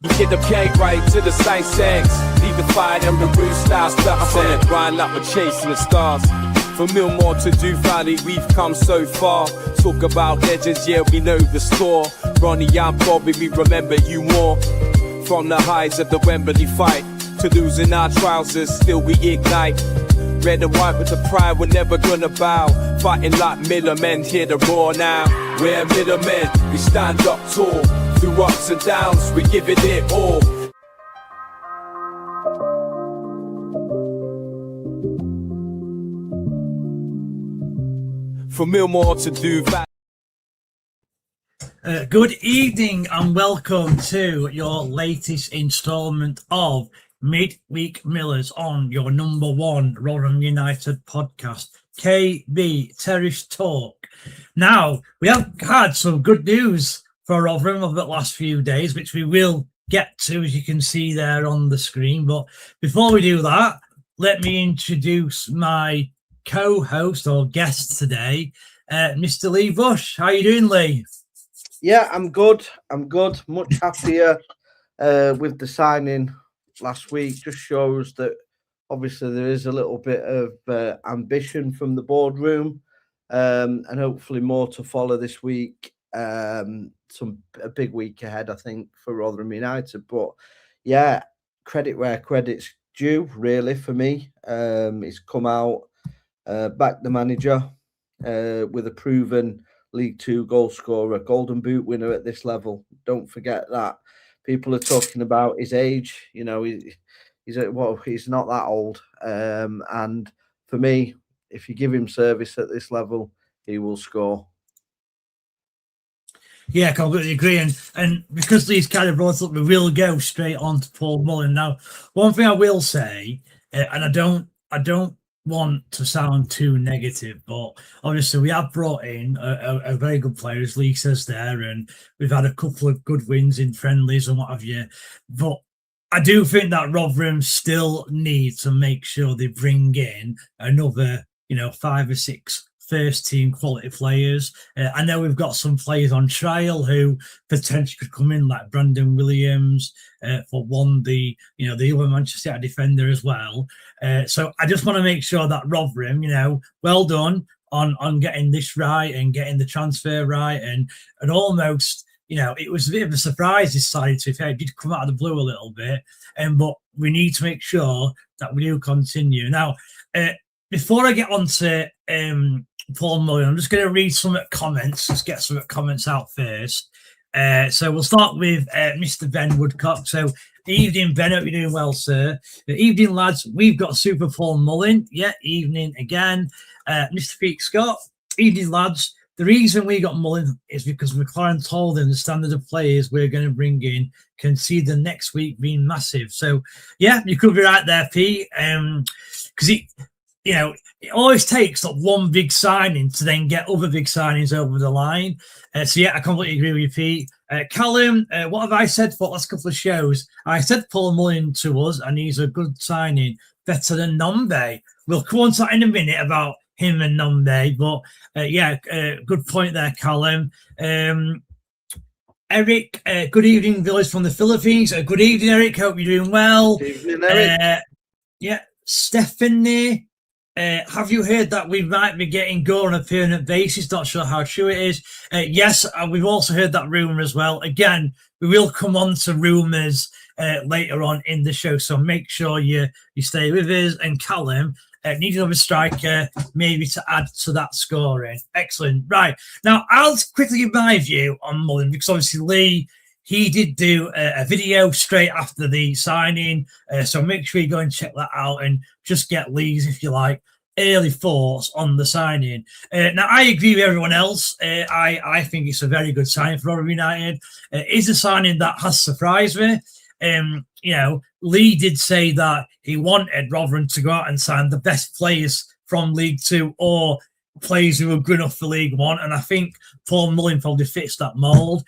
We get the cake right to the same sex. Leave the fire and the roof style stuff. I'm on the grind like we're chasing the stars. From Millmore to Do Valley, we've come so far. Talk about legends, yeah, we know the score. Ronnie, I'm Bobby, we remember you more. From the highs of the Wembley fight to losing our trousers, still we ignite. Red and white with the pride, we're never gonna bow. Fighting like Miller men, hear the roar now. We're Miller men, we stand up tall. Through ups and downs, we give it all. From Millmore to Do Valley. Good evening and welcome to your latest instalment of Midweek Millers on your number one Rotherham United podcast, KB Terrace Talk. Now, we have had some good news for Rotherham over the last few days, which we will get to, as you can see there on the screen. But before we do that, let me introduce my co-host or guest today, Mr. Lee Bush. How are you doing, Lee? Yeah, I'm good. Much happier with the signing last week. Just shows that obviously there is a little bit of ambition from the boardroom, and hopefully more to follow this week. A big week ahead, I think, for Rotherham United. But yeah, credit where credit's due, really, for me. He's come out, backed the manager with a proven League Two goal scorer, Golden Boot winner at this level. Don't forget that. People are talking about his age. You know, he's not that old. And for me, if you give him service at this level, he will score. Yeah, I completely agree. And because these kind of brought up, we will go straight on to Paul Mullin. Now, one thing I will say, and I don't want to sound too negative, but obviously we have brought in a very good player, as Lee says there, and we've had a couple of good wins in friendlies and what have you. But I do think that Rotherham still need to make sure they bring in another, 5 or 6 first team quality players. I know we've got some players on trial who potentially could come in, like Brandon Williams, for one, the other Manchester United defender as well. So I just want to make sure that Rotherham, well done on getting this right and getting the transfer right, and almost, it was a bit of a surprise this side, to be fair. It did come out of the blue a little bit, but we need to make sure that we do continue. Now, before I get on to Paul Mullin, I'm just going to read some comments. Let's get some comments out first. So we'll start with Mr. Ben Woodcock. So, evening, Ben. Hope you're doing well, sir. Evening, lads. We've got Super Paul Mullin. Yeah, evening again. Mr. Pete Scott. Evening, lads. The reason we got Mullin is because McLaren told him the standard of players we're going to bring in can see the next week being massive. So, yeah, you could be right there, Pete. Because it always takes one big signing to then get other big signings over the line. So, yeah, I completely agree with you, Pete. Callum, what have I said for the last couple of shows? I said Paul Mullin to us, and he's a good signing, better than Nombe. We'll come on to that in a minute about him and Nombe, but, good point there, Callum. Eric, good evening, viewers from the Philippines. Good evening, Eric. Hope you're doing well. Good evening, Eric. Stephanie, have you heard that we might be getting Gore on a permanent basis? Not sure how true it is. Yes, we've also heard that rumour as well. Again, we will come on to rumours later on in the show, so make sure you stay with us. And Callum, need another striker, maybe to add to that scoring. Excellent. Right. Now, I'll quickly give my view on Mullin, because obviously Lee, he did do a video straight after the signing. So make sure you go and check that out and just get Lee's, if you like, early thoughts on the signing. Now, I agree with everyone else. I think it's a very good signing for Rotherham United. It's a signing that has surprised me. Lee did say that he wanted Rotherham to go out and sign the best players from League Two or players who are good enough for League One, and I think Paul Mullin probably fits that mould.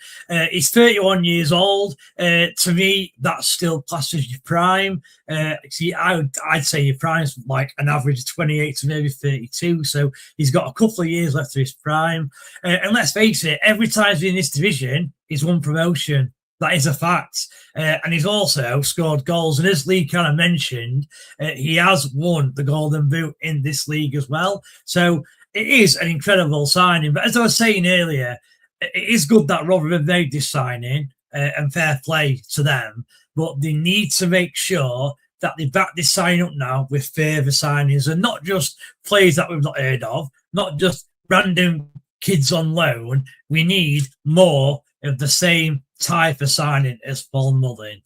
He's 31 years old. To me, that's still classed as your prime. I'd say your prime's like an average of 28 to maybe 32, so he's got a couple of years left of his prime. And let's face it, every time he's in this division, he's won promotion. That is a fact. And he's also scored goals. And as Lee kind of mentioned, he has won the Golden Boot in this league as well. So it is an incredible signing. But as I was saying earlier, it is good that Rotherham made this signing, and fair play to them. But they need to make sure that they back this sign up now with further signings, and not just players that we've not heard of, not just random kids on loan. We need more of the same type of signing as Paul Mullin.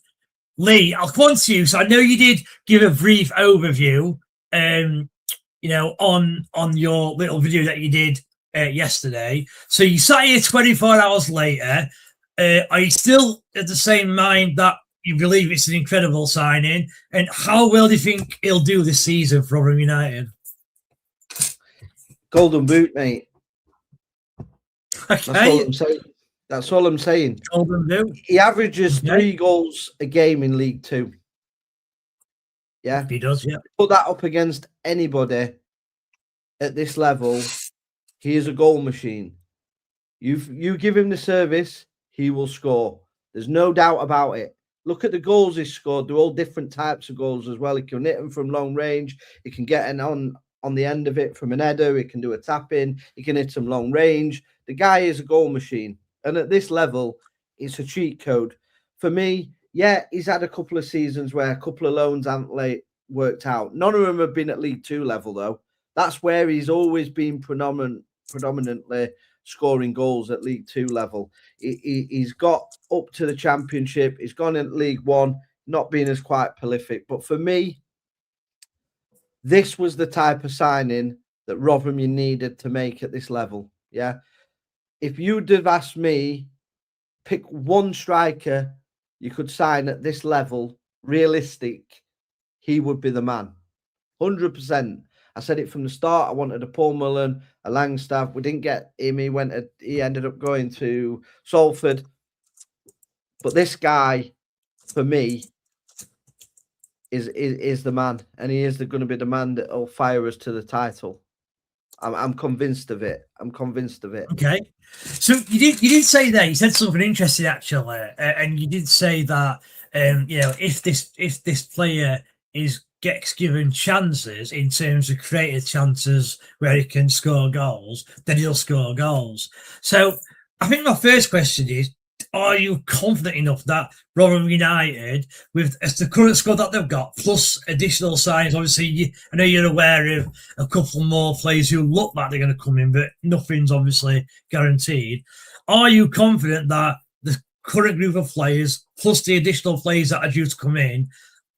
Lee, I'll come on to you. So I know you did give a brief overview, on your little video that you did yesterday. So you sat here 24 hours later. Are you still at the same mind that you believe it's an incredible signing? And how well do you think he'll do this season for Rotherham United? Golden Boot, mate. Okay. That's all I'm saying. That's all I'm saying. Golden Boot. He averages 3 goals a game in League Two. Yeah, He does, yeah. Put that up against anybody at this level. He is a goal machine. You give him the service, he will score. There's no doubt about it. Look at the goals he scored. They're all different types of goals as well. He can hit them from long range. He can get an on the end of it from an header. He can do a tap in. He can hit them long range. The guy is a goal machine. And at this level, it's a cheat code. For me, yeah, he's had a couple of seasons where a couple of loans haven't worked out. None of them have been at League Two level, though. That's where he's always been predominantly scoring goals at League Two level. He's got up to the Championship. He's gone in League One, not being as quite prolific. But for me, this was the type of signing that Rotherham needed to make at this level. Yeah. If you'd have asked me, pick one striker you could sign at this level, realistic, he would be the man. 100%. I said it from the start. I wanted a Paul Mullin, a Langstaff. We didn't get him. He ended up going to Salford. But this guy, for me, is the man, and he is going to be the man that will fire us to the title. I'm convinced of it. Okay. So you did say that. You said something interesting actually, and you did say that if this player gets given chances in terms of creative chances where he can score goals, then he'll score goals. So I think my first question is, are you confident enough that Rotherham United, with the current squad that they've got, plus additional signings, obviously, I know you're aware of a couple more players who look like they're going to come in, but nothing's obviously guaranteed. Are you confident that the current group of players, plus the additional players that are due to come in,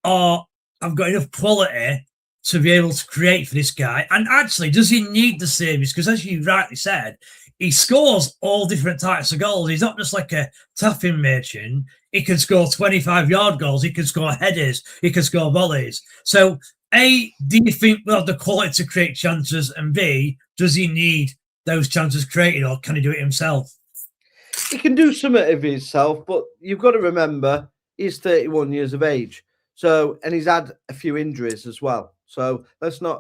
have got enough quality to be able to create for this guy? And actually, does he need the service? Because as you rightly said, he scores all different types of goals. He's not just like a tapping merchant. He can score 25-yard goals. He can score headers. He can score volleys. So, A, do you think we'll have the quality to create chances? And B, does he need those chances created, or can he do it himself? He can do some of it himself, but you've got to remember he's 31 years of age. So, and he's had a few injuries as well. So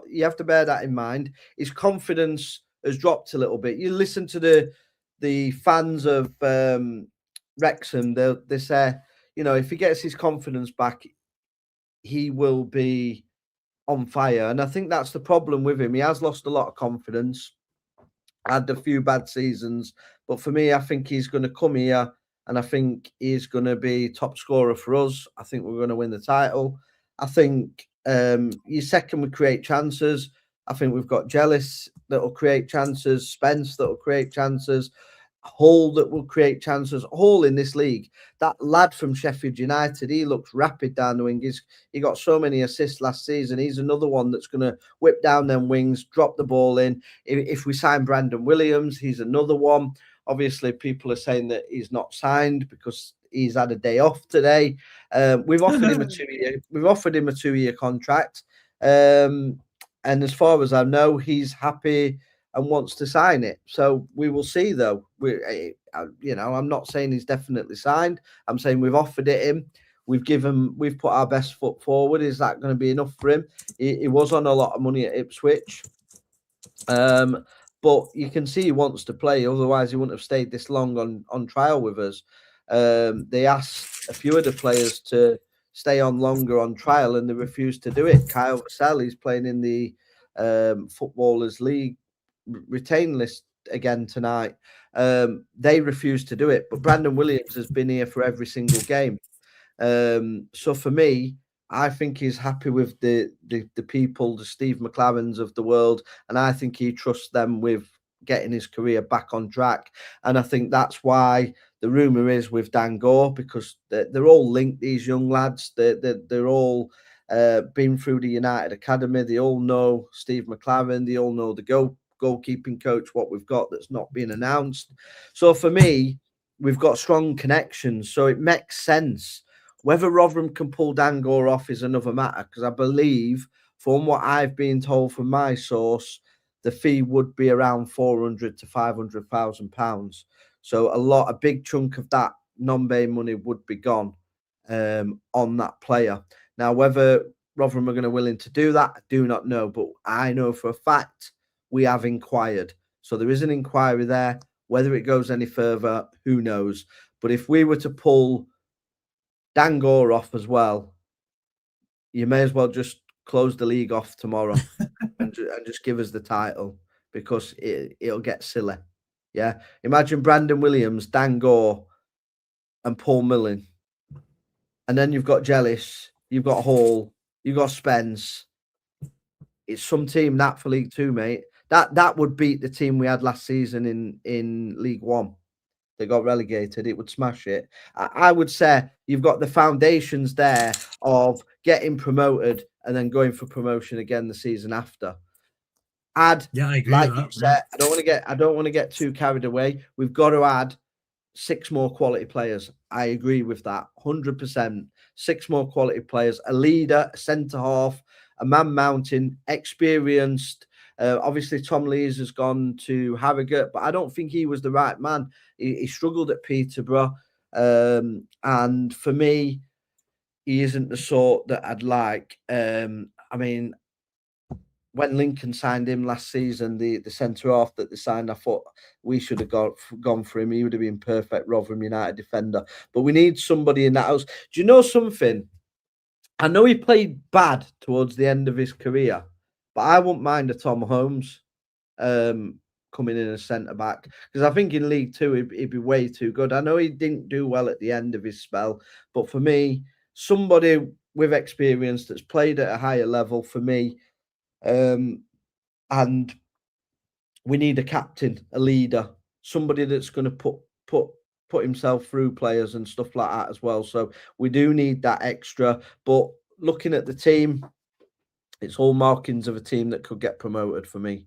you have to bear that in mind. His confidence has dropped a little bit. You listen to the fans of Wrexham, they say, if he gets his confidence back, he will be on fire. And I think that's the problem with him. He has lost a lot of confidence, had a few bad seasons. But for me, I think he's going to come here, and I think he's going to be top scorer for us. I think we're going to win the title. I think your second would create chances. I think we've got Jealous that will create chances, Spence that will create chances, Hall that will create chances. Hall in this league, that lad from Sheffield United, he looks rapid down the wing. He got so many assists last season. He's another one that's going to whip down them wings, drop the ball in. If we sign Brandon Williams, he's another one. Obviously, people are saying that he's not signed because he's had a day off today. We've offered him a 2-year. We've offered him a 2-year contract. And as far as I know, he's happy and wants to sign it. So we will see, though. I'm not saying he's definitely signed. I'm saying we've offered it him. We've put our best foot forward. Is that going to be enough for him? He was on a lot of money at Ipswich. But you can see he wants to play. Otherwise, he wouldn't have stayed this long on trial with us. They asked a few of the players to stay on longer on trial, and they refused to do it. Kyle Vassell, he's playing in the Footballers League retain list again tonight. They refused to do it, but Brandon Williams has been here for every single game. So for me, I think he's happy with the people, the Steve McLarens of the world, and I think he trusts them with getting his career back on track. And I think that's why the rumour is with Dan Gore, because they're all linked, these young lads. They're all been through the United Academy. They all know Steve McLaren. They all know the goalkeeping coach, what we've got that's not been announced. So for me, we've got strong connections. So it makes sense. Whether Rotherham can pull Dan Gore off is another matter, because I believe, from what I've been told from my source, the fee would be around £400,000 to £500,000. So a big chunk of that non-pay money would be gone on that player. Now, whether Rotherham are going to willing to do that, I do not know. But I know for a fact we have inquired. So there is an inquiry there. Whether it goes any further, who knows? But if we were to pull Dan Gore off as well, you may as well just close the league off tomorrow and just give us the title, because it'll get silly. Yeah. Imagine Brandon Williams, Dan Gore, and Paul Mullin. And then you've got Jellis, you've got Hall, you've got Spence. It's some team that for League Two, mate. That would beat the team we had last season in League One. They got relegated. It would smash it. I would say you've got the foundations there of getting promoted and then going for promotion again the season after. I agree. Like you said, I don't want to get too carried away. We've got to add 6 more quality players. I agree with that 100%. 6 more quality players, a leader, a centre half, a man mountain, experienced. Obviously, Tom Lees has gone to Harrogate, but I don't think he was the right man. He struggled at Peterborough. And for me, he isn't the sort that I'd like. I mean, when Lincoln signed him last season, the centre-half that they signed, I thought we should have gone for him. He would have been perfect Rotherham United defender. But we need somebody in that house. Do you know something? I know he played bad towards the end of his career, but I wouldn't mind a Tom Holmes coming in as centre-back, because I think in League Two he'd be way too good. I know he didn't do well at the end of his spell, but for me, somebody with experience that's played at a higher level for me, and we need a captain, a leader, somebody that's going to put himself through players and stuff like that as well. So we do need that extra. But looking at the team, it's all markings of a team that could get promoted for me.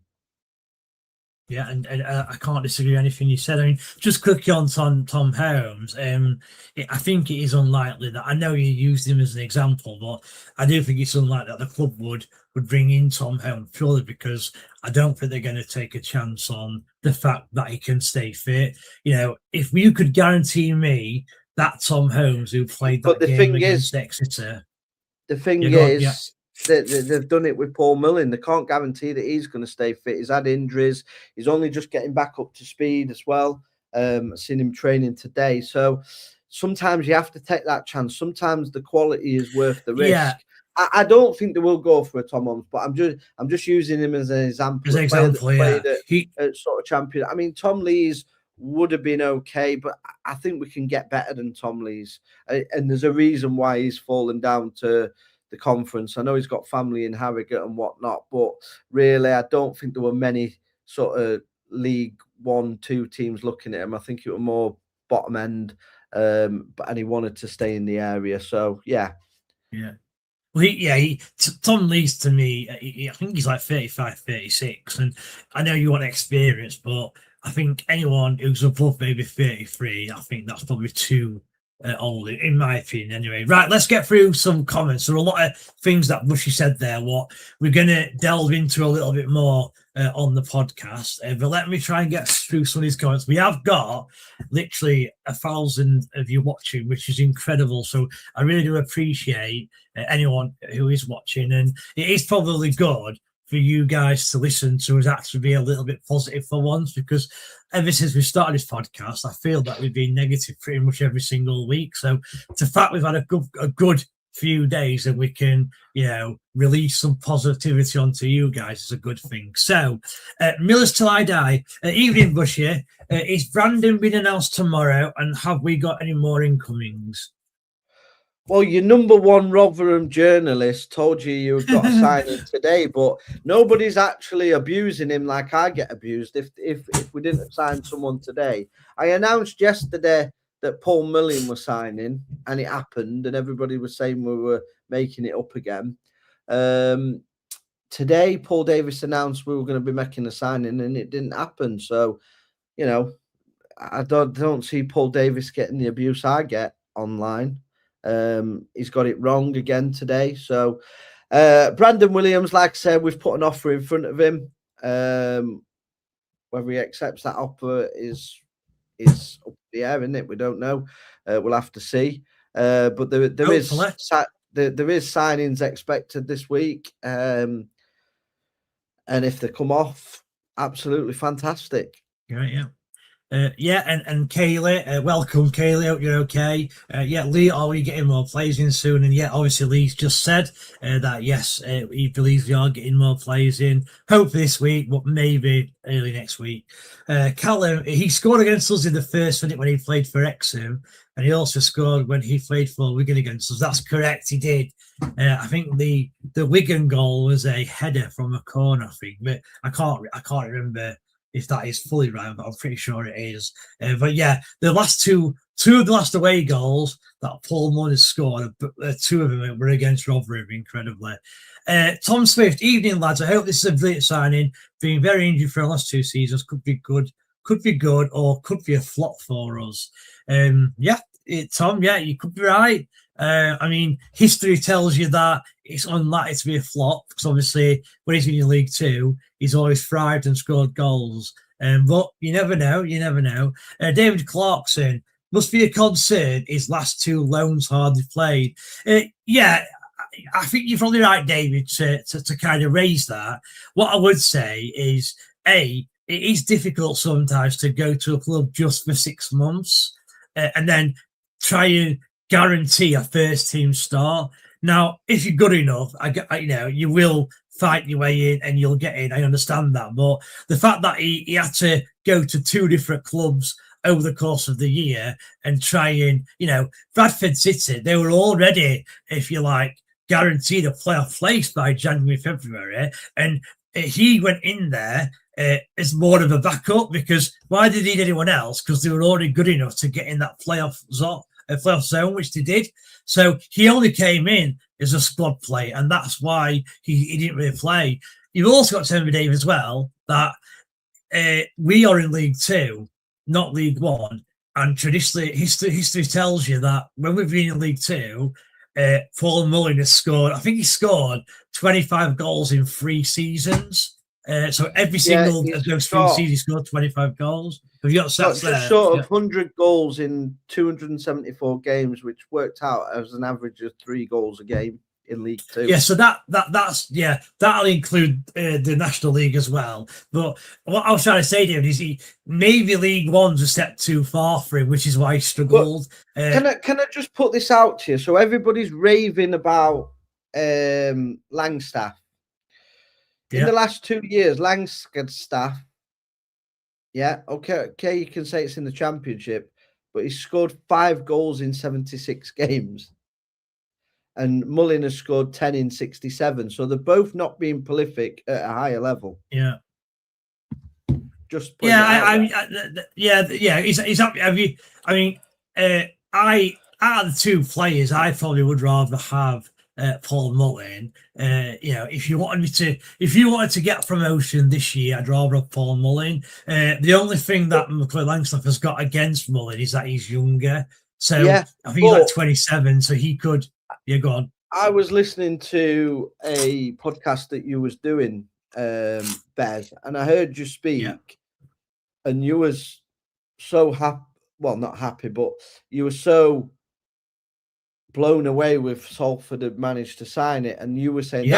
Yeah, and I can't disagree with anything you said. I mean, just quickly on Tom Holmes, I think it is unlikely that, I know you used him as an example, but I do think it's unlikely that the club would bring in Tom Holmes, purely because I don't think they're going to take a chance on the fact that he can stay fit. You know, if you could guarantee me that Tom Holmes, who played that game against Exeter... The thing is... They've done it with Paul Mullin. They can't guarantee that he's going to stay fit. He's had injuries. He's only just getting back up to speed as well. I've seen him training today. So sometimes you have to take that chance. Sometimes the quality is worth the risk. Yeah. I don't think they will go for a Tom Holmes, but I'm just using him as an example. As an example, played at sort of champion. I mean, Tom Lees would have been okay, but I think we can get better than Tom Lees. And there's a reason why he's fallen down to the conference. I know he's got family in Harrogate and whatnot, but really I don't think there were many sort of League 1, 2 teams looking at him. I think it was more bottom end, and he wanted to stay in the area. So yeah. Well, Tom Lees, to me, I think he's like 35, 36, and I know you want experience, but I think anyone who's above maybe 33, I think that's probably too old, in my opinion, anyway. Right, let's get through some comments. There are a lot of things that Bushy said there, what we're going to delve into a little bit more on the podcast, but let me try and get through some of these comments. We have got literally 1,000 of you watching, which is incredible, so I really do appreciate anyone who is watching, and it is probably good for you guys to listen to us actually be a little bit positive for once, because ever since we started this podcast, I feel that we've been negative pretty much every single week. So the fact we've had a good few days and we can, release some positivity onto you guys is a good thing. So, Millers Till I Die, evening Bush here. Is Brandon being announced tomorrow, and have we got any more incomings? Well, your number one Rotherham journalist told you've got a signing today, but nobody's actually abusing him like I get abused if we didn't sign someone today. I announced yesterday that Paul Mullin was signing, and it happened, and everybody was saying we were making it up again. Today, Paul Davis announced we were going to be making a signing, and it didn't happen. So, I don't see Paul Davis getting the abuse I get online. He's got it wrong again today. So Brandon Williams, like I said, we've put an offer in front of him. Whether he accepts that offer is up in the air, isn't it? We don't know. We'll have to see. But there is signings expected this week. And if they come off, absolutely fantastic. Yeah. And Kaylee, welcome, Kaylee. Hope you're okay. Lee, are we getting more players in soon? And obviously, Lee's just said that yes, he believes we are getting more players in. Hopefully this week, but maybe early next week. Callum, he scored against us in the first minute when he played for Wrexham, and he also scored when he played for Wigan against us. That's correct, he did. I think the Wigan goal was a header from a corner, I think, but I can't remember if that is fully right, but I'm pretty sure it is. But the last two of the last away goals that Paul Mullin scored, two of them were against Rotherham, incredibly. Tom Swift, evening lads. I hope this is a brilliant signing. Being very injured for the last 2 seasons, could be good, or could be a flop for us. Tom, you could be right. History tells you that it's unlikely to be a flop, because obviously when he's been in League Two, he's always thrived and scored goals. But you never know. David Clarkson, must be a concern his last 2 loans hardly played. I think you're probably right, David, to kind of raise that. What I would say is, it is difficult sometimes to go to a club just for 6 months and then try and guarantee a first team start. Now, if you're good enough, you will fight your way in and you'll get in. I understand that. But the fact that he had to go to 2 different clubs over the course of the year and try and, Bradford City, they were already, if you like, guaranteed a playoff place by January, February. And he went in there as more of a backup, because why did he need anyone else? Because they were already good enough to get in that playoff zone, which they did. So he only came in as a squad play, and that's why he didn't really play. You've also got to remember, Dave, as well, that we are in League Two, not League One, and traditionally history tells you that when we've been in League Two, Paul Mullin has scored, I think he scored 25 goals in 3 seasons. So every single of those 3 seasons, he scored 25 goals. Have you got stats there? Just sort of 100 goals in 274 games, which worked out as an average of 3 goals a game in League Two. Yeah, so that'll include the National League as well. But what I was trying to say, David, is maybe League One's a step too far for him, which is why he struggled. Can I just put this out to you? So everybody's raving about Langstaff. In the last 2 years, Langstaff, okay, you can say it's in the Championship, but he scored 5 goals in 76 games. And Mullin has scored 10 in 67. So they're both not being prolific at a higher level. Yeah. Just out of the 2 players, I probably would rather have Paul Mullin. If you wanted to get promotion this year, I'd rather have Paul Mullin. The only thing that McCoy Langstaff has got against Mullin is that he's younger. So I think he's like 27, so he could. Yeah, go on. I was listening to a podcast that you was doing, Bez, and I heard you speak, and you was so happy. Well, not happy, but you were so blown away with Salford had managed to sign it, and you were saying,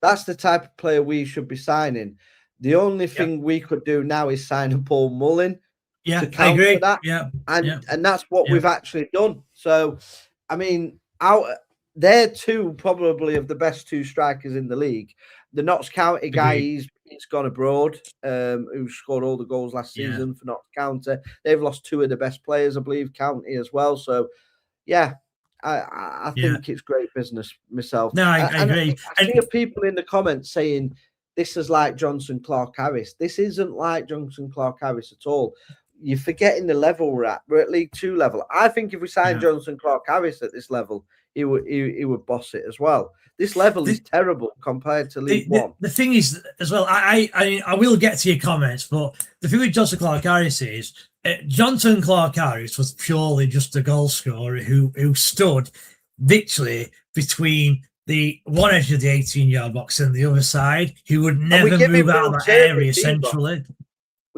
That's the type of player we should be signing. The only thing we could do now is sign a Paul Mullin to counter that. And that's what we've actually done. So, I mean, they're two probably of the best two strikers in the league. The Notts County guy, he's gone abroad, who scored all the goals last season for Notts County. They've lost two of the best players, I believe, County as well. So, yeah, I think it's great business myself. No, I agree. I see people in the comments saying this is like Johnson Clark Harris. This isn't like Johnson Clark Harris at all. You're forgetting the level we're at. We're at League Two level. I think if we signed Johnson Clark Harris at this level, he would boss it as well. This level is terrible compared to League One. The thing is, as well, I will get to your comments, but the thing with Johnson Clark Harris is Johnson Clark Harris was purely just a goal scorer who stood literally between the one edge of the 18-yard box and the other side. He would never move out of that area centrally.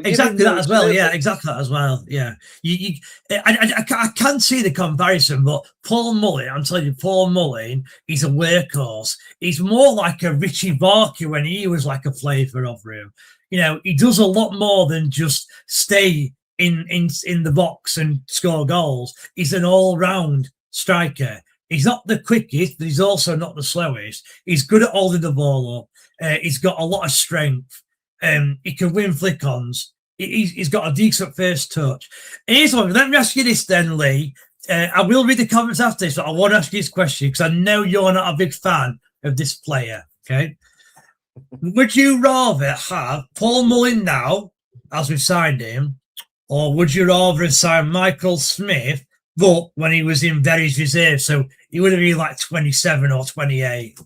Exactly that as well. Yeah, exactly that as well. Yeah, I can see the comparison, but Paul Mullin, I'm telling you, Paul Mullin, he's a workhorse. He's more like a Richie Barker when he was like a player for Rotherham. You know, he does a lot more than just stay in the box and score goals. He's an all-round striker. He's not the quickest, but he's also not the slowest. He's good at holding the ball up. He's got a lot of strength. He can win flick-ons. He's got a decent first touch. Here's one. Let me ask you this then, Lee. I will read the comments after this, but I want to ask you this question because I know you're not a big fan of this player, okay? Would you rather have Paul Mullin now, as we've signed him, or would you rather have signed Michael Smith, but when he was in Berry's reserve, so he would have been like 27 or 28?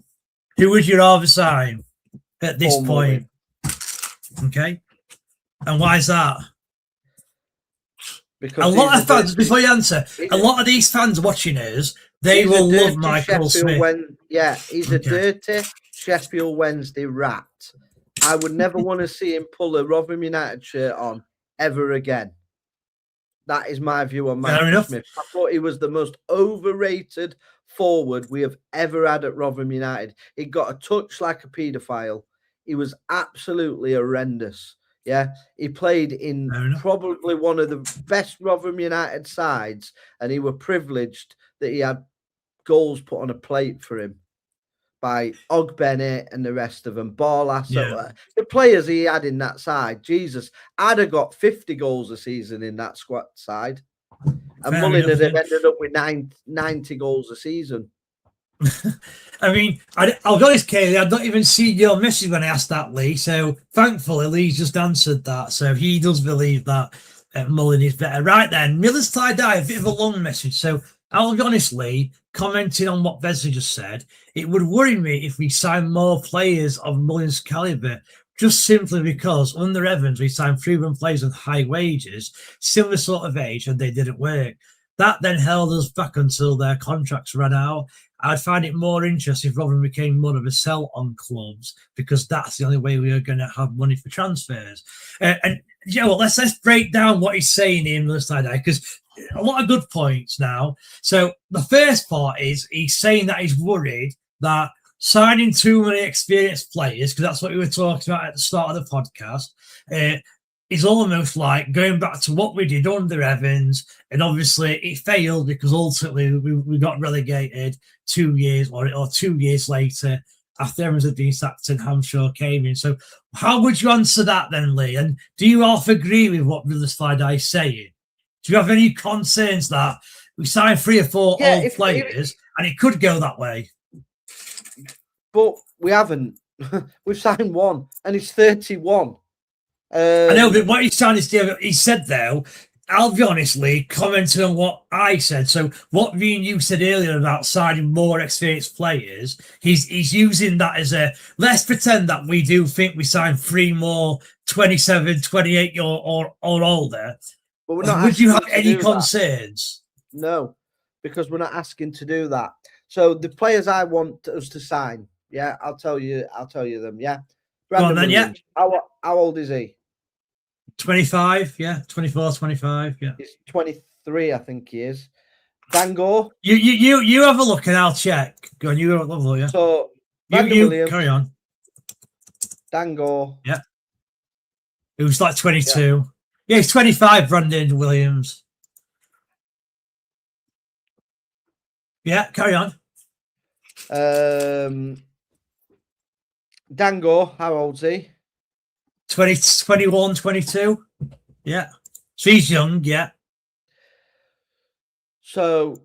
Who would you rather sign at this point? Mullin. Okay, and why is that? Because a lot of fans, before you answer, a lot of these fans watching us, they will love Michael Smith. He's a dirty Sheffield Wednesday rat. I would never want to see him pull a Rotherham United shirt on ever again. That is my view on Michael Smith. I thought he was the most overrated forward we have ever had at Rotherham United. He got a touch like a paedophile. He was absolutely horrendous. Yeah, he played in probably one of the best Rotherham United sides, and he were privileged that he had goals put on a plate for him by Og Bennett and the rest of them. Barlas, the players he had in that side. Jesus, I'd have got 50 goals a season in that squad side, and Mullin would have ended up with 90 goals a season. I mean, I'll be honest, Kaylee, I've not even seen your message when I asked that, Lee. So thankfully, Lee's just answered that. So he does believe that Mullin is better. Right then, Miller's tie-dye, a bit of a long message. So I'll be honest, Lee, commenting on what Besley just said, it would worry me if we signed more players of Mullin's calibre, just simply because under Evans, we signed 3 players with high wages, similar sort of age, and they didn't work. That then held us back until their contracts ran out. I'd find it more interesting if Rotherham became more of a sell-on clubs, because that's the only way we are going to have money for transfers. And you know what? Let's break down what he's saying in this side, because a lot of good points now. So the first part is he's saying that he's worried that signing too many experienced players, because that's what we were talking about at the start of the podcast, is almost like going back to what we did under Evans, and obviously it failed because ultimately we got relegated 2 years or 2 years later after Evans had been sacked and Hampshire came in. So how would you answer that then, Lee? And do you half agree with what Miller's is saying? Do you have any concerns that we signed 3 or 4 old players and it could go that way? But we haven't. We've signed 1 and he's 31. I know, but what he's trying to say, he said though, I'll be honestly commenting on what I said. So what me and you said earlier about signing more experienced players, he's using that as a, let's pretend that we do think we signed 3 more 27, 28 or older. But we're not. Would you have any concerns? No, because we're not asking to do that. So the players I want us to sign, I'll tell you them, Brandon Williams, how old is he? 25, 24, 25, He's 23, I think he is. Bangor. You have a look and I'll check. Go on, you have a look, So Williams, carry on. Dango. Yeah. He was like 22. Yeah, he's 25, Brandon Williams. Yeah, carry on. Dango, how old's he? 21, 22. Yeah. So he's young, yeah. So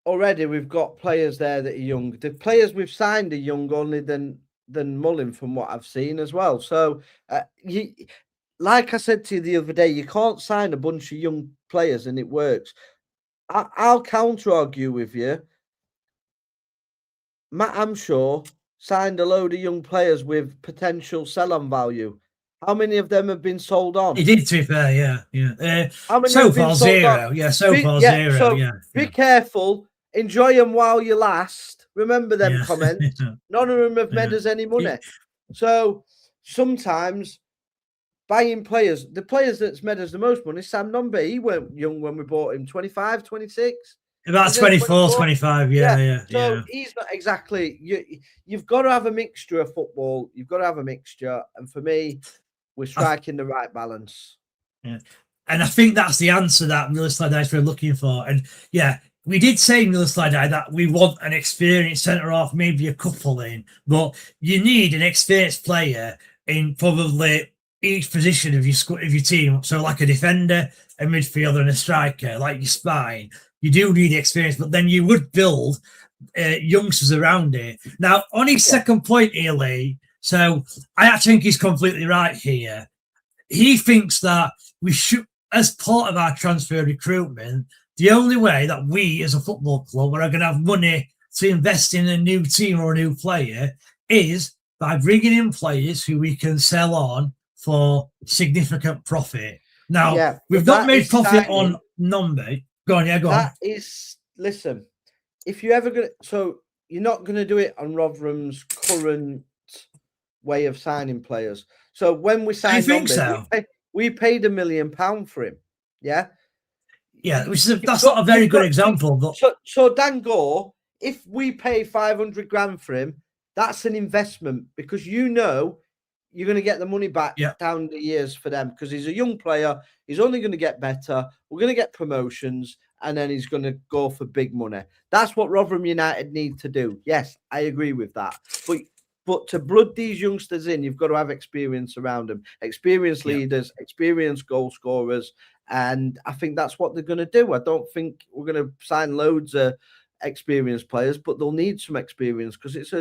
already we've got players there that are young. The players we've signed are young only than Mullin from what I've seen as well. So like I said to you the other day, you can't sign a bunch of young players and it works. I'll counter argue with you. Matt Amshaw signed a load of young players with potential sell-on value. How many of them have been sold on? He did, to be fair, yeah. How many so have been far, sold zero. on? Yeah, so far, zero. So yeah. Be careful. Enjoy them while you last. Remember them comments. None of them have made us any money. So sometimes buying players, the players that's made us the most money, Sam Nombe, he weren't young when we bought him, 25, 26. About 24, 25, yeah. So he's not exactly, you've got to have a mixture of football. You've got to have a mixture. And for me, we're striking the right balance. Yeah. And I think that's the answer that Millers we're looking for. And yeah, we did say Millers that we want an experienced centre-half, maybe a couple in, but you need an experienced player in probably each position of your team. So like a defender, a midfielder and a striker, like your spine. You do need experience, but then you would build youngsters around it. Now, on his second point here, Lee, so I actually think he's completely right here. He thinks that we should, as part of our transfer recruitment, the only way that we as a football club are going to have money to invest in a new team or a new player is by bringing in players who we can sell on for significant profit. Now, we've not made profit on Nombe. Go on. That is, listen, if you're ever going to, so you're not going to do it on Rotherham's current way of signing players. So when we signed Nombe, we paid £1 million for him. Yeah. Yeah, that's not a very good example. But so Dango, if we pay 500 grand for him, that's an investment because you're going to get the money back down the years for them because he's a young player. He's only going to get better. We're going to get promotions and then he's going to go for big money. That's what Rotherham United need to do. Yes, I agree with that. But to blood these youngsters in, you've got to have experience around them, experienced leaders, experienced goal scorers. And I think that's what they're going to do. I don't think we're going to sign loads of experienced players, but they'll need some experience because it's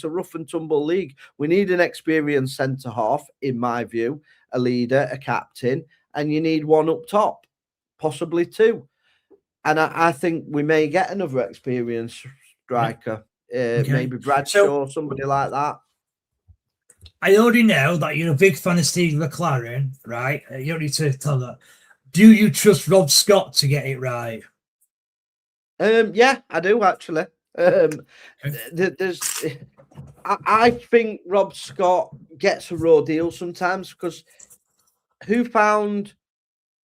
a rough and tumble league. We need an experienced centre half, in my view, a leader, a captain, and you need one up top, possibly two. And I think we may get another experienced striker, maybe Bradshaw, somebody like that. I already know that you're a big fan of Steve McLaren, right? You don't need to tell that. Do you trust Rob Scott to get it right? Yeah, I do actually. I think Rob Scott gets a raw deal sometimes because who found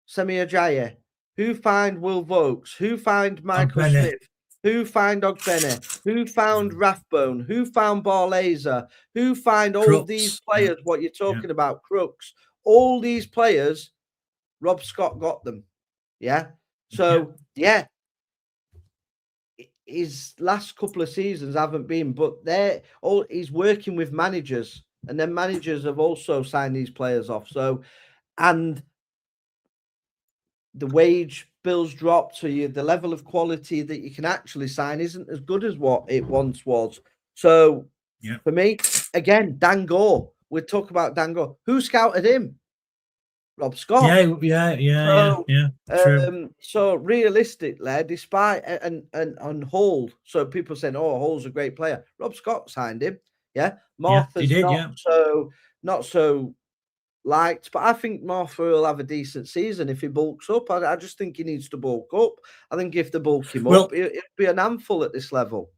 Semi Ajayi? Who found Will Vokes? Who found Michael Smith? Who found Ogbene? Who found Rathbone? Who found Barlaser? Who found all Crooks. These players? What you're talking about, Crooks? All these players, Rob Scott got them. Yeah. So his last couple of seasons haven't been, but he's working with managers, and then managers have also signed these players off. So, and the wage bills dropped, so the level of quality that you can actually sign isn't as good as what it once was. So, for me, again, Dango. We talk about Dango. Who scouted him? Rob Scott. True. So realistically, despite and on Hall, so people saying, "Oh, Hall's a great player." Rob Scott signed him. Yeah, Martha's not so liked, but I think Martha will have a decent season if he bulks up. I just think he needs to bulk up. I think if they bulk him up, it'll be an handful at this level.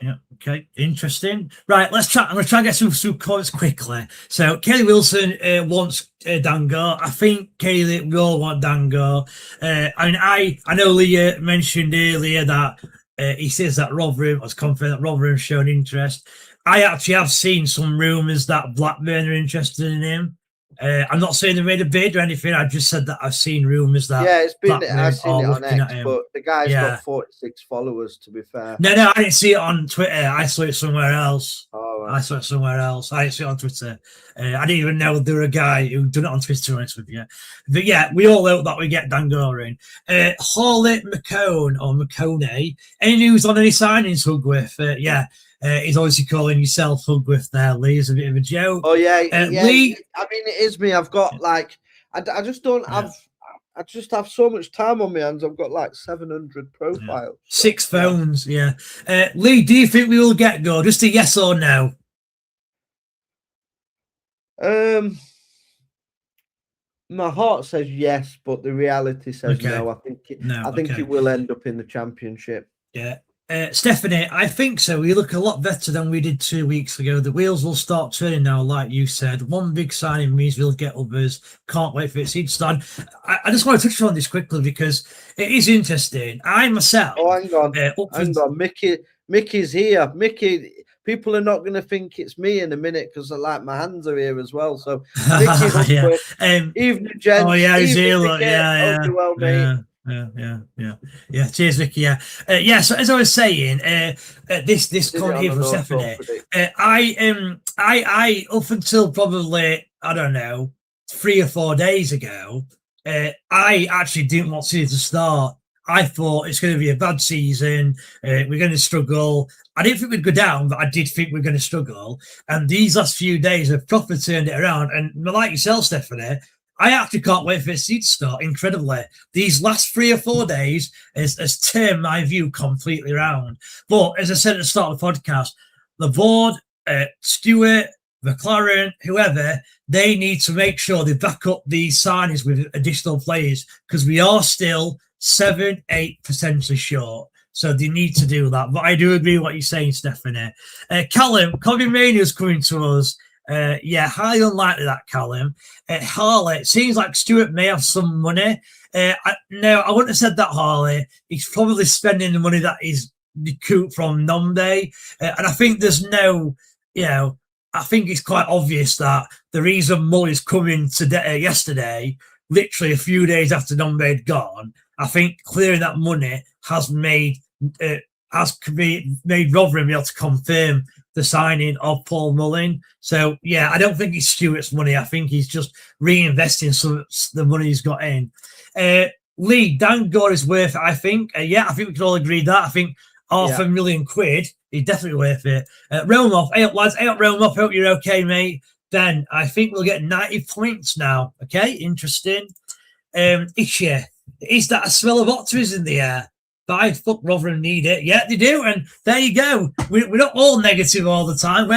Yeah. Okay. Interesting. Right. Let's try. I'm going to try and get some comments quickly. So, Kelly Wilson wants Dango. I think Kelly, we all want Dango. I know Leah mentioned earlier that he says that Rotherham was confident that Rotherham shown interest. I actually have seen some rumours that Blackburn are interested in him. I'm not saying they made a bid or anything. I just said that I've seen rumours that it's been. Blackburn I've seen it are on looking X, at him. but the guy's Yeah. got 46 followers. To be fair, No, I didn't see it on Twitter. I saw it somewhere else. oh, I saw it somewhere else. I didn't see it on Twitter. I didn't even know there were a guy who done it on Twitter, to be honest with you. But yeah, we all hope that we get Dangor in. Hawley McCone or McConey. Any news on any signings, Hugwith? He's obviously calling yourself Hugwith there, Lee. It's a bit of a joke. Oh yeah, Lee. I mean, it is me. I've got like, I just don't have. I just have so much time on my hands. I've got like 700 profiles. 6 phones, yeah. Lee, do you think we will get Go? Just a yes or no? My heart says yes, but the reality says no. I think it will end up in the Championship. Yeah. Stephanie, I think so. We look a lot better than we did 2 weeks ago. The wheels will start turning now, like you said. One big signing means we'll get others. Can't wait for it to start. I just want to touch on this quickly because it is interesting. I myself. Oh, hang on. Mickey's here. Mickey. People are not going to think it's me in a minute because my hands are here as well. So, Mickey, evening, gents. Oh yeah, he's here. Yeah. Cheers, Vicky. Yeah. So as I was saying, this comment here from Stephanie, I up until probably I don't know 3 or 4 days ago, I actually didn't want City to start. I thought it's going to be a bad season. We're going to struggle. I didn't think we'd go down, but I did think we're going to struggle. And these last few days have properly turned it around. And like yourself, Stephanie, I actually can't wait for it to start. Incredibly, these last 3 or 4 days has turned my view completely around. But as I said at the start of the podcast, the board, Stuart, McLaren, whoever, they need to make sure they back up these signings with additional players because we are still 7, 8 potentially short. So they need to do that. But I do agree with what you're saying, Stephanie. Callum, Kobe Manu's coming to us. Highly unlikely that, Callum. Harley, it seems like Stuart may have some money. No, I wouldn't have said that, Harley. He's probably spending the money that he's recouped from Nombe. And I think there's no, I think it's quite obvious that the reason Mully's coming yesterday, literally a few days after Nombe had gone, I think clearing that money has made Rotherham be able to confirm the signing of Paul Mullin. So, I don't think it's Stuart's money. I think he's just reinvesting some of the money he's got in. Lee, Dangor is worth it, I think. I think we can all agree that. I think £500,000, he's definitely worth it. Romoff, hey up, lads. Hey up, Romoff. Hope you're okay, mate. Ben, I think we'll get 90 points now. Okay, interesting. Isha, is that a smell of optimism in the air? But fuck Rotherham need it. Yeah, they do. And there you go. We're not all negative all the time.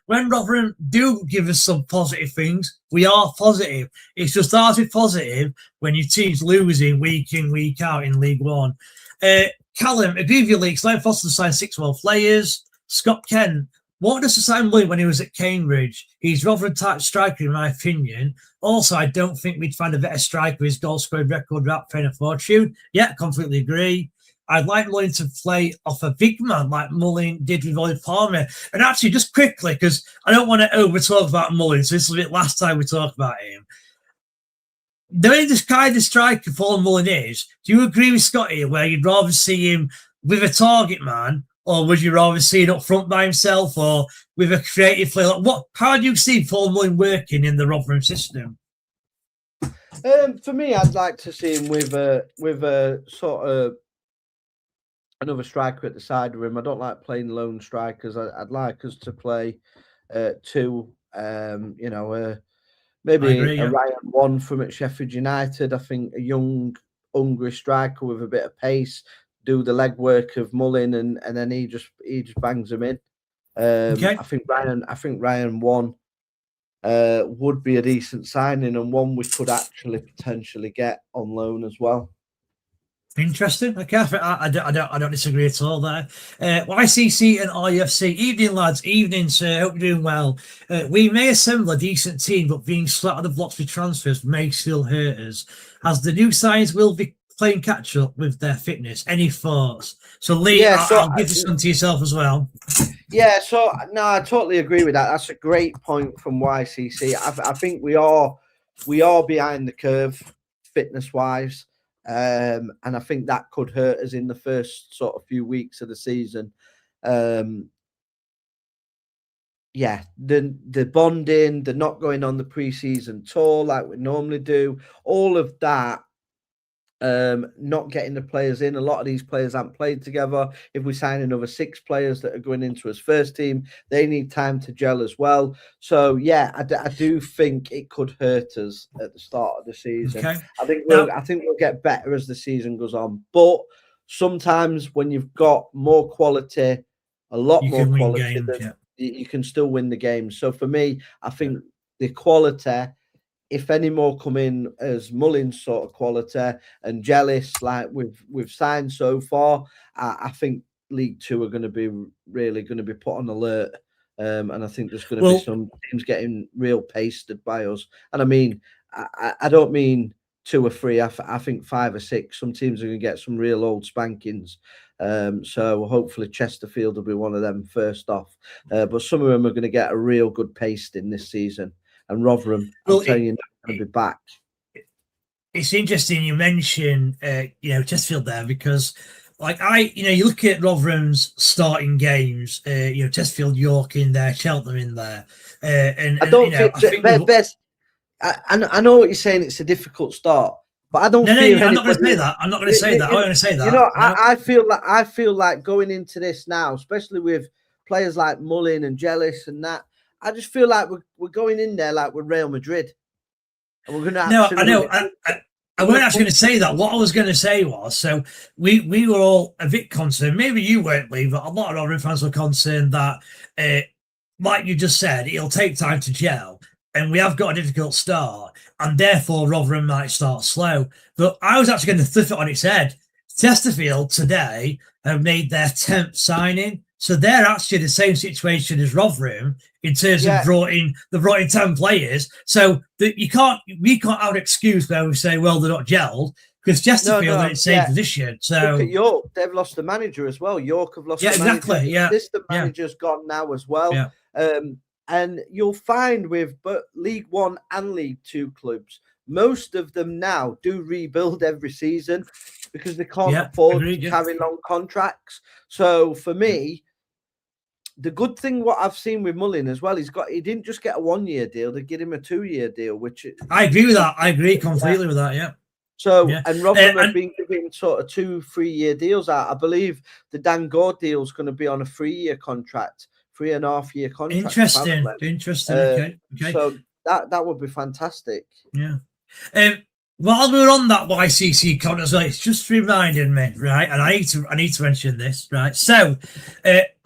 When Rotherham do give us some positive things, we are positive. It's just hard to be positive when your team's losing week in, week out in League One. Callum, agree with your leaks. Glenn Foster signed 6 more players. Scott Kent, what does the sign Mullin when he was at Cambridge? He's Rotherham type striker, in my opinion. Also, I don't think we'd find a better striker. His goal scored record without paying a fortune. Yeah, completely agree. I'd like Mullin to play off a big man like Mullin did with Ollie Palmer. And actually, just quickly, because I don't want to over-talk about Mullin, so this will be the last time we talk about him. The way this kind of striker Paul Mullin is, do you agree with Scotty where you'd rather see him with a target man, or would you rather see him up front by himself, or with a creative player? How do you see Paul Mullin working in the Rotherham system? For me, I'd like to see him with a sort of another striker at the side of him. I don't like playing lone strikers. I'd like us to play 2. Maybe a Ryan 1 from at Sheffield United. I think a young, hungry striker with a bit of pace, do the legwork of Mullin, and then he just bangs them in. I think Ryan 1 would be a decent signing, and one we could actually potentially get on loan as well. Interesting. Okay, I don't disagree at all there. YCC and RUFC. Evening, lads. Evening, sir. Hope you're doing well. We may assemble a decent team, but being slat on the blocks with transfers may still hurt us. As the new signings will be playing catch up with their fitness? Any thoughts? So Lee, Yeah, so I'll give this one to yourself as well. Yeah, so no, I totally agree with that. That's a great point from YCC. I think we are behind the curve fitness wise, and I think that could hurt us in the first sort of few weeks of the season. Yeah, the bonding, the not going on the pre-season tour like we normally do, all of that. Not getting the players in. A lot of these players haven't played together. If we sign another 6 players that are going into his first team, they need time to gel as well. So yeah, I do think it could hurt us at the start of the season. Okay. I think we'll get better as the season goes on. But sometimes when you've got more quality, a lot more quality, you can still win the game. So for me, I think the quality, if any more come in as Mullin's sort of quality and jealous like we've signed so far, I think League Two are going to be put on alert. And I think there's going to be some teams getting real pasted by us. And I mean, I don't mean 2 or 3. I think 5 or 6. Some teams are going to get some real old spankings. So hopefully Chesterfield will be one of them first off. But some of them are going to get a real good pasting this season. And Rotherham, I'm telling you, going to be back. It's interesting you mention, Chesterfield there, because you look at Rotherham's starting games, Chesterfield, York in there, Cheltenham in there, and I don't think best. I know what you're saying. It's a difficult start, but I don't. I'm not going to say that. I'm not going to say that. I'm going to say that. You know, I feel like going into this now, especially with players like Mullin and Jealous and that. I just feel like we're going in there like we're Real Madrid. And we're going to I know. I weren't actually going to say that. What I was going to say was, so we were all a bit concerned. Maybe you weren't, Lee, but a lot of Rotherham fans were concerned that, like you just said, it'll take time to gel. And we have got a difficult start. And therefore, Rotherham might start slow. But I was actually going to flip it on its head. Chesterfield today have made their 10th signing. So they're actually the same situation as Rotherham in terms of they brought in 10 players. So we can't have an excuse where we say, well, they're not gelled, because Chesterfield are in the same position. So look at York, they've lost the manager as well. York have lost the manager. Exactly. Yeah. The manager's gone now as well. Yeah. And you'll find with League One and League Two clubs, most of them now do rebuild every season because they can't afford to carry long contracts. So for me, the good thing what I've seen with Mullin as well, he didn't just get a 1-year deal; they give him a 2-year deal, which I agree with that. I agree completely with that. Yeah. So and Rotherham have been giving sort of 2-3-year deals out. I believe the Dan Gore deal is going to be on a 3-year contract, 3.5-year contract. Interesting. Okay. So that would be fantastic. Yeah. While we're on that YCC comment as well, it's just reminded me, right? And I need to mention this, right? So,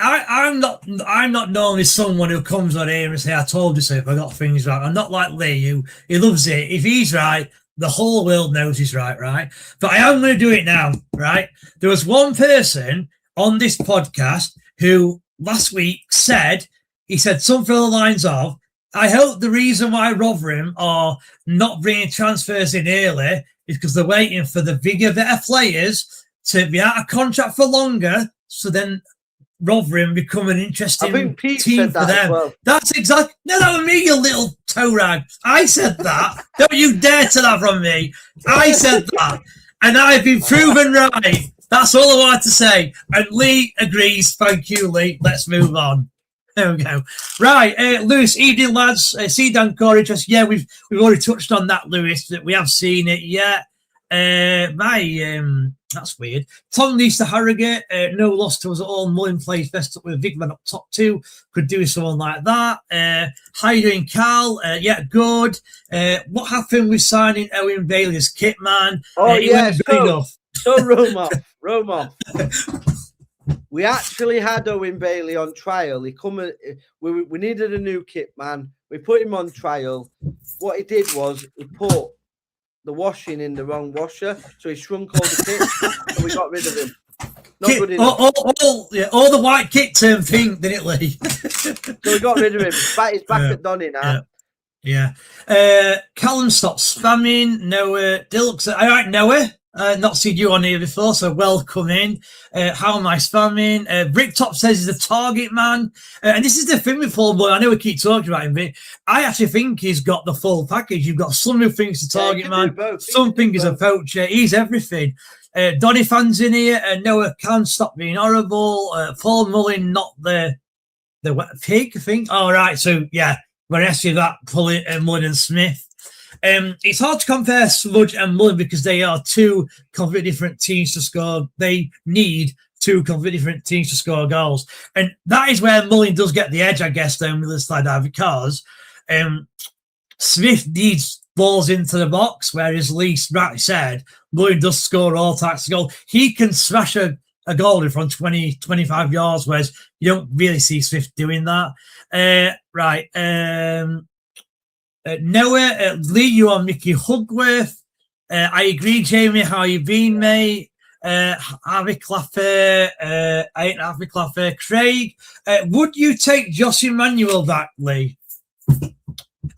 I'm not normally someone who comes on here and say, "I told you so." If I got things right, I'm not like Lee, who he loves it. If he's right, the whole world knows he's right, right? But I am going to do it now, right? There was one person on this podcast who last week said something along the lines of, I hope the reason why Rotherham are not bringing transfers in early is because they're waiting for the bigger, better players to be out of contract for longer, so then Rotherham become an interesting team for them. Well. That's exactly. No, that was me, you little toe rag. I said that. Don't you dare to that from me. I said that. And I've been proven right. That's all I wanted to say. And Lee agrees. Thank you, Lee. Let's move on. There we go. Right, Lewis, evening, lads. See Dan Corey. Just we've already touched on that, Lewis. That we have seen it. Yeah. That's weird. Tom needs to Harrogate. No loss to us at all. Mullin plays best up with Vigman up top 2. Could do someone like that. How you doing, Carl? Yeah, good. What happened with signing Owen Bailey as kit man? So Rome off. We actually had Owen Bailey on trial. We needed a new kit man. We put him on trial. What he did was he put the washing in the wrong washer, so he shrunk all the kit, and we got rid of him. Not good enough. All the white kit turned pink, didn't it, Lee? So we got rid of him. He's back at Donny now. Yeah. Callum stopped spamming. Noah. Dilks. All right, Noah. Not seen you on here before, so welcome in. How am I spamming? Bricktop says he's a target man. And this is the thing with Paul Boy. I know we keep talking about him, but I actually think he's got the full package. You've got some who thinks he's a target man, some think he's a poacher. He's everything. Donny fans in here. Noah can't stop being horrible. Paul Mullin, not the pig, I think. All right, so yeah, we're asking that Mullin and Smith. It's hard to compare Sludge and Mullin because they are two completely different teams to score. They need two completely different teams to score goals. And that is where Mullin does get the edge, I guess, though, with the slide out, because Smith needs balls into the box, whereas Lee rightly said, Mullin does score all types of goals. He can smash a goal from 20, 25 yards, whereas you don't really see Smith doing that. Noah, Lee, you are Mickey Hugworth. I agree, Jamie. How you been, mate? Harvey Clapper. I ain't Harvey Clapper. Craig, would you take Josh Emmanuel back, Lee?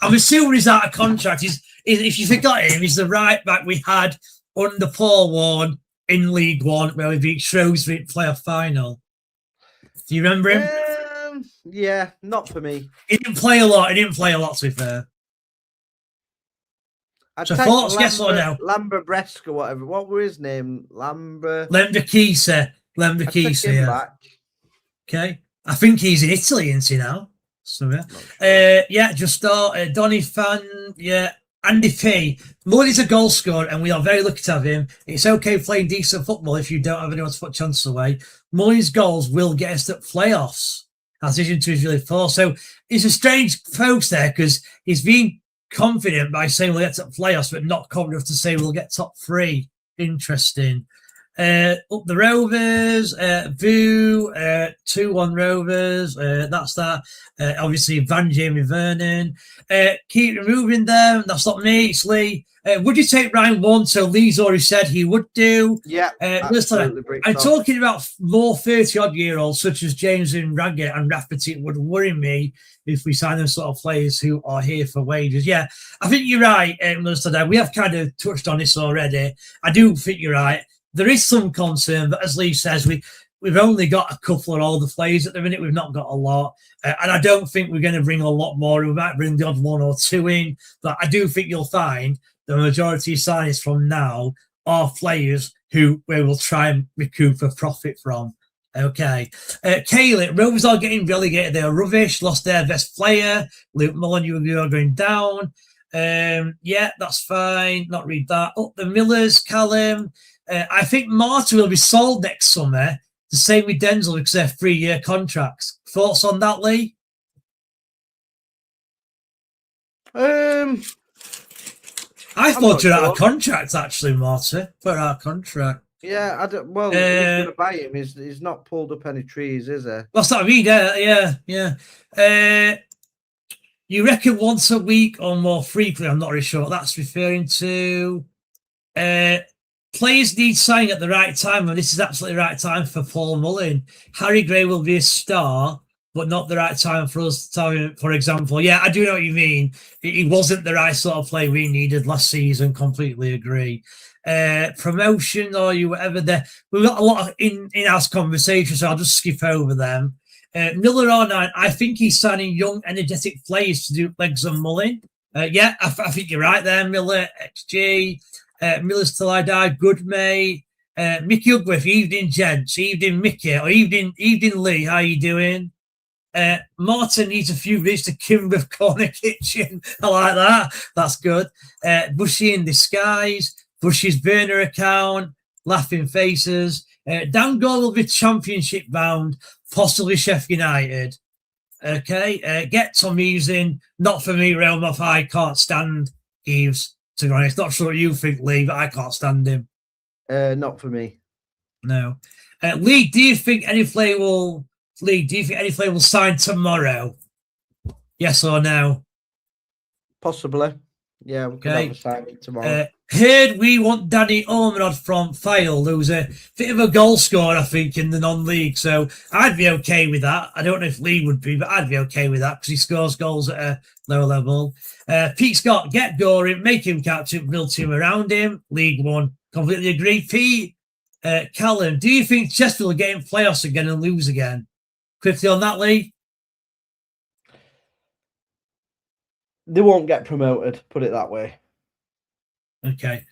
I'm assuming he's out of contract. If you forgot him, he's the right back we had under Paul Warne in League One, where we beat Shrewsbury playoff final. Do you remember him? Yeah, not for me. He didn't play a lot. To be fair. So thoughts, yes or no? Lambert Bresk or whatever. What was his name? Lember Kisa. Yeah. Okay. I think he's in Italy, isn't he now? So yeah. Just start. Donny fan. Yeah. Andy P. Mullin's a goal scorer, and we are very lucky to have him. It's okay playing decent football if you don't have anyone to put chances away. Mullin's goals will get us to playoffs, as is into his really four. So it's a strange post there because he's been confident by saying we'll get to playoffs, but not confident to say we'll get top three. Interesting. Up the Rovers, Boo, 2-1 Rovers. That's that. Obviously, Van Jamie Vernon. Keep removing them. That's not me. It's Lee. Would you take Ryan Warne? So Lee's already said he would do. Yeah. Absolutely. I'm talking about more 30-odd-year-olds such as James and Raggett and Rafferty. It would worry me if we sign those sort of players who are here for wages. Yeah, I think you're right, Melissa. We have kind of touched on this already. I do think you're right. There is some concern, but as Lee says, we've only got a couple of older players at the minute. We've not got a lot. And I don't think we're going to bring a lot more. We might bring the odd one or two in. But I do think you'll find the majority of signings from now are players who we will try and recoup a profit from. Okay. Kaylee, Rovers are getting relegated. They're rubbish. Lost their best player. Luke Mullen, you are going down. Yeah, that's fine. Not read that. Up the Millers, Callum. I think Marta will be sold next summer. The same with Denzel because they're 3-year contracts. Thoughts on that, Lee? I thought you're out of contract, actually, Marta. For our contract. Yeah, I don't. Well, who's going to buy him? He's not pulled up any trees, is he? What's that mean? Yeah. You reckon once a week or more frequently? I'm not really sure what that's referring to. Players need signing at the right time, and this is absolutely the right time for Paul Mullin. Harry Gray will be a star, but not the right time for us to tell him, for example. Yeah, I do know what you mean. He wasn't the right sort of player we needed last season. Completely agree. Promotion or you whatever there. We've got a lot of in-house conversations, so I'll just skip over them. Miller R9, I think he's signing young, energetic players to do legs on Mullin. Yeah, I think you're right there, Miller. XG. Millers Till I Die, good mate. Mickey Ugworth, evening gents, evening Mickey, or evening Lee, how you doing? Martin needs a few bits to Kimber Corner Kitchen. I like that. That's good. Bushy in Disguise, Bushy's burner account, Laughing Faces. Dan Gore will be championship bound, possibly Sheffield United. Okay, get Tom Eves in. Not for me, Realm of I can't stand Eves. To be honest, not sure what you think, Lee, but I can't stand him. Not for me. No. Lee, do you think any player will sign tomorrow? Yes or no? Possibly. Yeah, we could have a signing tomorrow. Heard we want Danny Ormerod from Fyle, who's a bit of a goal scorer, I think, in the non-league. So I'd be okay with that. I don't know if Lee would be, but I'd be okay with that because he scores goals at a lower level. Pete Scott, get Goring, make him captain, build team around him. League One, Completely agree. Pete, Callum, do you think Chesterfield will get in playoffs again and lose again? Quickly on that, Lee. They won't get promoted, put it that way. Okay.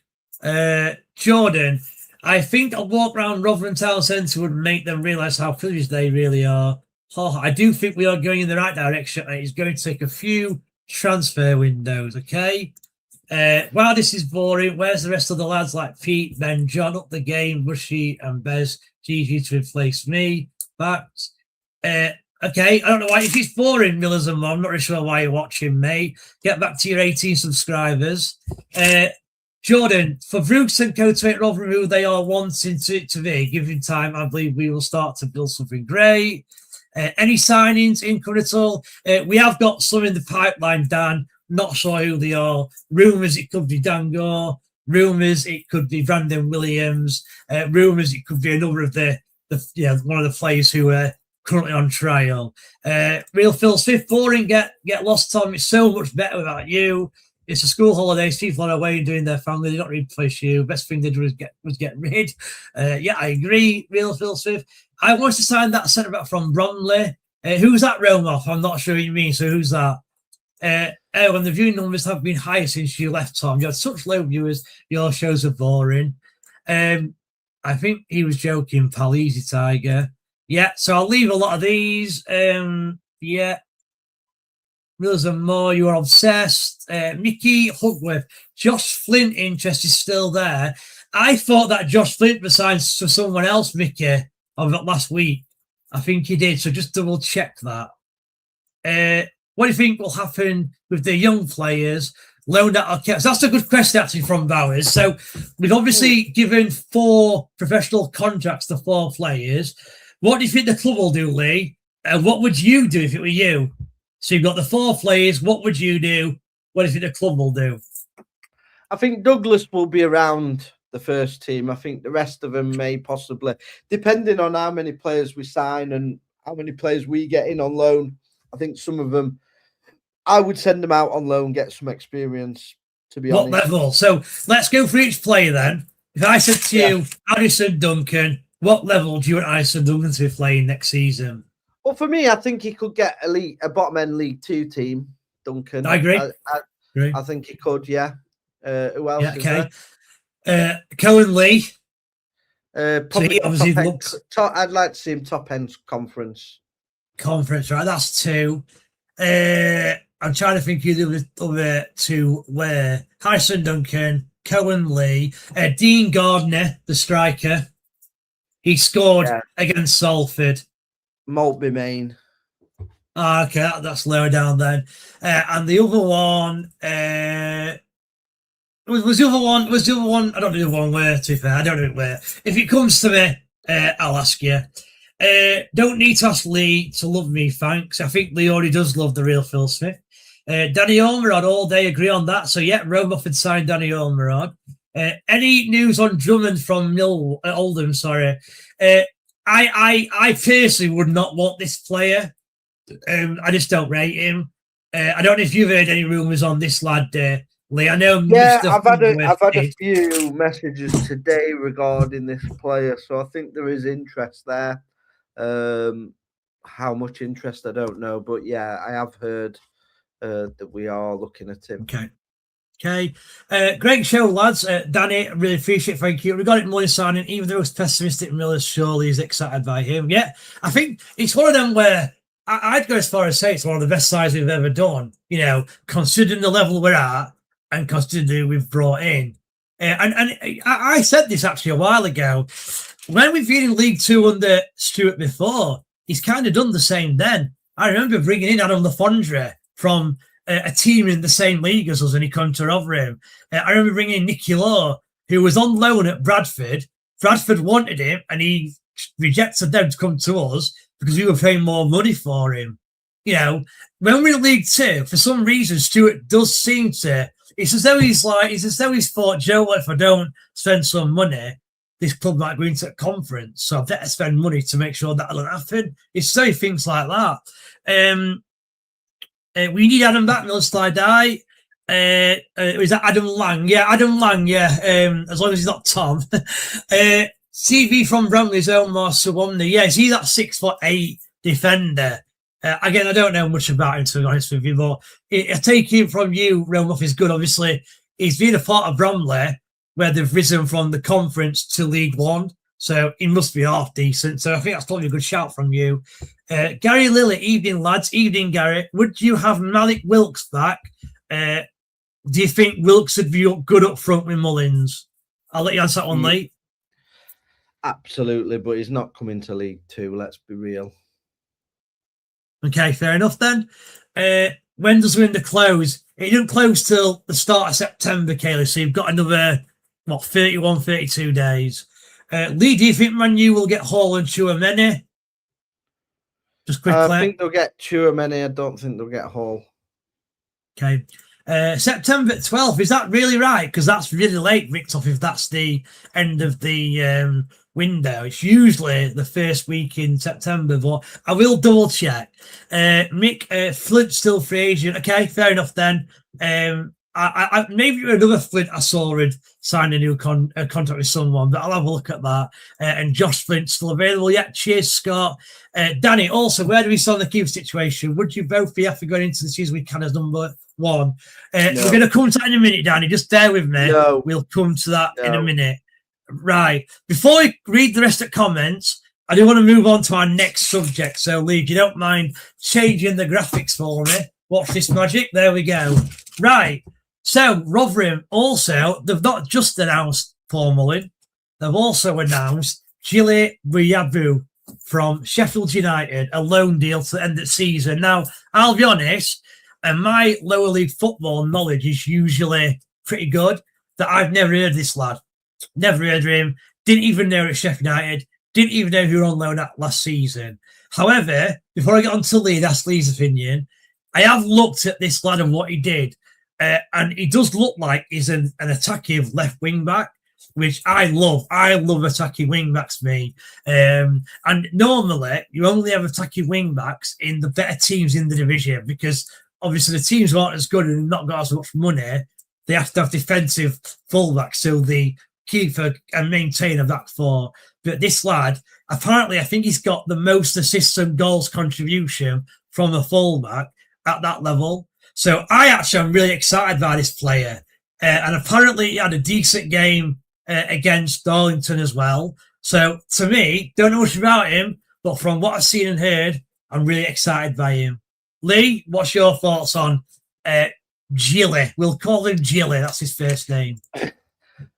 Jordan, I think a walk around Rotherham Town Centre would make them realise how privileged they really are. I do think we are going in the right direction, and it's going to take a few transfer windows, okay? Wow, this is boring. Where's the rest of the lads like Pete, Ben, John, up the game, Bushy and Bez, Gigi to replace me? Facts. Okay, I don't know why. If it's boring, Millers and Mom, I'm not really sure why you're watching, mate. Get back to your 18 subscribers. Jordan, for Brooks and Co to make Rotherham who they are wanting to be, given time, I believe we will start to build something great. Any signings, income at all? We have got some in the pipeline, Dan. Not sure who they are. Rumours, it could be Dango. Rumours, it could be Brandon Williams. Rumours, it could be another of the one of the players who are currently on trial. Real Phil Smith, boring. Get lost, Tom. It's so much better without you. It's the school holidays. People are away and doing their family. They don't replace you. Best thing they did was get rid. Yeah, I agree. Real Phil Smith. I wanted to sign that centre back from Bromley. Who's that realm off? I'm not sure what you mean. So who's that? When the viewing numbers have been high since you left, Tom. You had such low viewers. Your shows are boring. I think he was joking, pal. Easy, Tiger. Yeah, so I'll leave a lot of these. Yeah. Millers and more, you are obsessed. Mickey Hugworth. Josh Flint interest is still there. I thought that Josh Flint was signed to someone else, Mickey, of last week. I think he did, so just double check that. What do you think will happen with the young players? Loaned out. Okay, so that's a good question actually from Bowers. So we've obviously given 4 professional contracts to 4 players. What do you think the club will do, Lee? What would you do if it were you? So you've got the 4 players. What would you do? What do you think the club will do? I think Douglas will be around the first team. I think the rest of them may possibly, depending on how many players we sign and how many players we get in on loan. I think some of them, I would send them out on loan, get some experience, to be honest. What level? So let's go for each player then. If I said to you, Addison Duncan, what level do you want Addison Duncan to be playing next season? Well, for me, I think he could get a bottom end League 2 team, Duncan. I agree. I think he could, yeah. Who else is there? Cohen Lee. Probably so I'd like to see him top end conference. Conference, right? That's 2. I'm trying to think who the other 2 were. Harrison Duncan, Cohen Lee, Dean Gardner, the striker. He scored against Salford. Maltby Main. Okay, that's lower down then. And the other one was the other one. I don't know the other one where, to be fair. I don't know where. If it comes to me, I'll ask you. Don't need to ask Lee to love me, thanks. I think Lee already does love the real Phil Smith. Danny Ormerod, all day agree on that. So yeah, Rome had signed Danny Ormerod. Any news on Drummond from Oldham? Sorry. I personally would not want this player. I just don't rate him. I don't know if you've heard any rumours on this lad, Lee. I know. Yeah, I've had a few messages today regarding this player, so I think there is interest there. How much interest I don't know, but yeah, I have heard that we are looking at him. Okay. Great show, lads. Danny, really appreciate it. Thank you. We got it money signing, even though it's pessimistic. Millers surely is excited by him. Yeah, I think it's one of them where I'd go as far as say it's one of the best sides we've ever done. You know, considering the level we're at and considering who we've brought in. And I said this actually a while ago. When we've been in League 2 under Stuart before, he's kind of done the same then. I remember bringing in Adam Lafondre from a team in the same league as us, and he come to Rotherham. I remember bringing in Nicky Law, who was on loan at Bradford. Bradford wanted him, and he rejected them to come to us because we were paying more money for him. You know, when we're in League 2, for some reason, Stuart does seem to. It's as though he's thought, Joe, what if I don't spend some money, this club might go into a conference, so I better spend money to make sure that doesn't happen. It's so things like that. We need Adam back, Millers die. Is that Adam Lang? Yeah, Adam Lang. Yeah, as long as he's not Tom. CV from Bromley's Omar Sawamni. Yeah, is he that 6'8" defender? Again, I don't know much about him, to be honest with you, but I take him from you, Romuff is good. Obviously, he's been a part of Bromley where they've risen from the conference to League One, so he must be half decent. So I think that's probably a good shout from you. Gary Lilly, evening lads, evening Gary. Would you have Malik Wilkes back? Do you think Wilkes would be good up front with Mullins? I'll let you answer that one, Lee. Absolutely, but he's not coming to League Two, let's be real. Okay, fair enough then. When does the window close? It didn't close till the start of September, Kaylee, so you've got another, 31, 32 days. Lee, do you think Man U will get Hall and Chouameni? Just quickly. I think they'll get Chouameni. I don't think they'll get Hall. Okay. September 12th, is that really right? Because that's really late, Victor, if that's the end of the window. It's usually the first week in September, but I will double check. Mick, Flint still free agent. Okay, fair enough then. I maybe another Flint I saw had signed a new contract with someone, but I'll have a look at that. And Josh Flint still available. Yeah, cheers, Scott. Danny, also, where do we stand on the keeper situation? Would you both be after going into the season with Canada's number one? No. We're going to come to that in a minute, Danny. Just bear with me. No. We'll come to that in a minute. Right. Before we read the rest of the comments, I do want to move on to our next subject. So, Lee, if you don't mind changing the graphics for me, watch this magic. There we go. Right. So, Rotherham also, they've not just announced Paul Mullin, they've also announced Jile Buyabu from Sheffield United, a loan deal to the end of the season. Now, I'll be honest, and my lower league football knowledge is usually pretty good, that I've never heard of this lad. Never heard of him. Didn't even know at Sheffield United. Didn't even know who were on loan at last season. However, before I get on to Lee, that's Lee's opinion, I have looked at this lad and what he did. And he does look like he's an attacking left wing back, which I love. I love attacking wing backs, me. And normally, you only have attacking wing backs in the better teams in the division because obviously the teams who aren't as good and not got as much money, they have to have defensive fullbacks so they keep and maintain a back four. But this lad, apparently, I think he's got the most assists and goals contribution from a fullback at that level. So I actually am really excited by this player. And apparently he had a decent game against Darlington as well. So to me, don't know much about him, but from what I've seen and heard, I'm really excited by him. Lee, what's your thoughts on Jile? We'll call him Jile. That's his first name.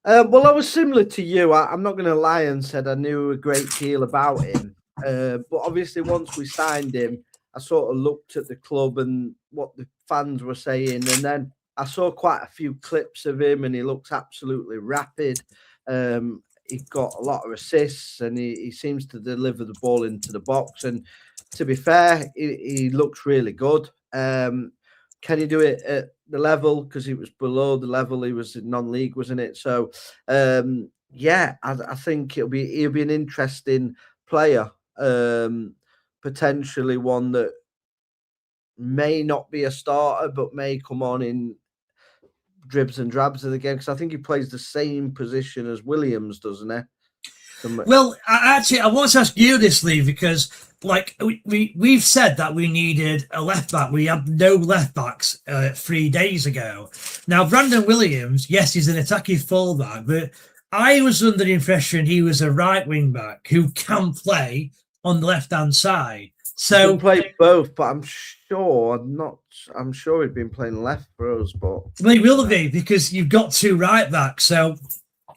Well, I was similar to you. I'm not going to lie and said I knew a great deal about him. But obviously once we signed him, I sort of looked at the club and what the fans were saying. And then I saw quite a few clips of him and he looks absolutely rapid. He got a lot of assists and he seems to deliver the ball into the box. And to be fair, he looks really good. Can he do it at the level? Because he was below the level. He was in non-league, wasn't it? So, yeah, I think he'll be an interesting player. Potentially one that may not be a starter, but may come on in dribs and drabs of the game. Because I think he plays the same position as Williams, doesn't he? Well, I want to ask you this, Lee, because like we've said that we needed a left back. We had no left backs 3 days ago. Now, Brandon Williams, yes, he's an attacking fullback, but I was under the impression he was a right wing back who can play on the left hand side. So he can play both, but I'm sure he'd been playing left for us, but well, he will be because you've got two right backs, so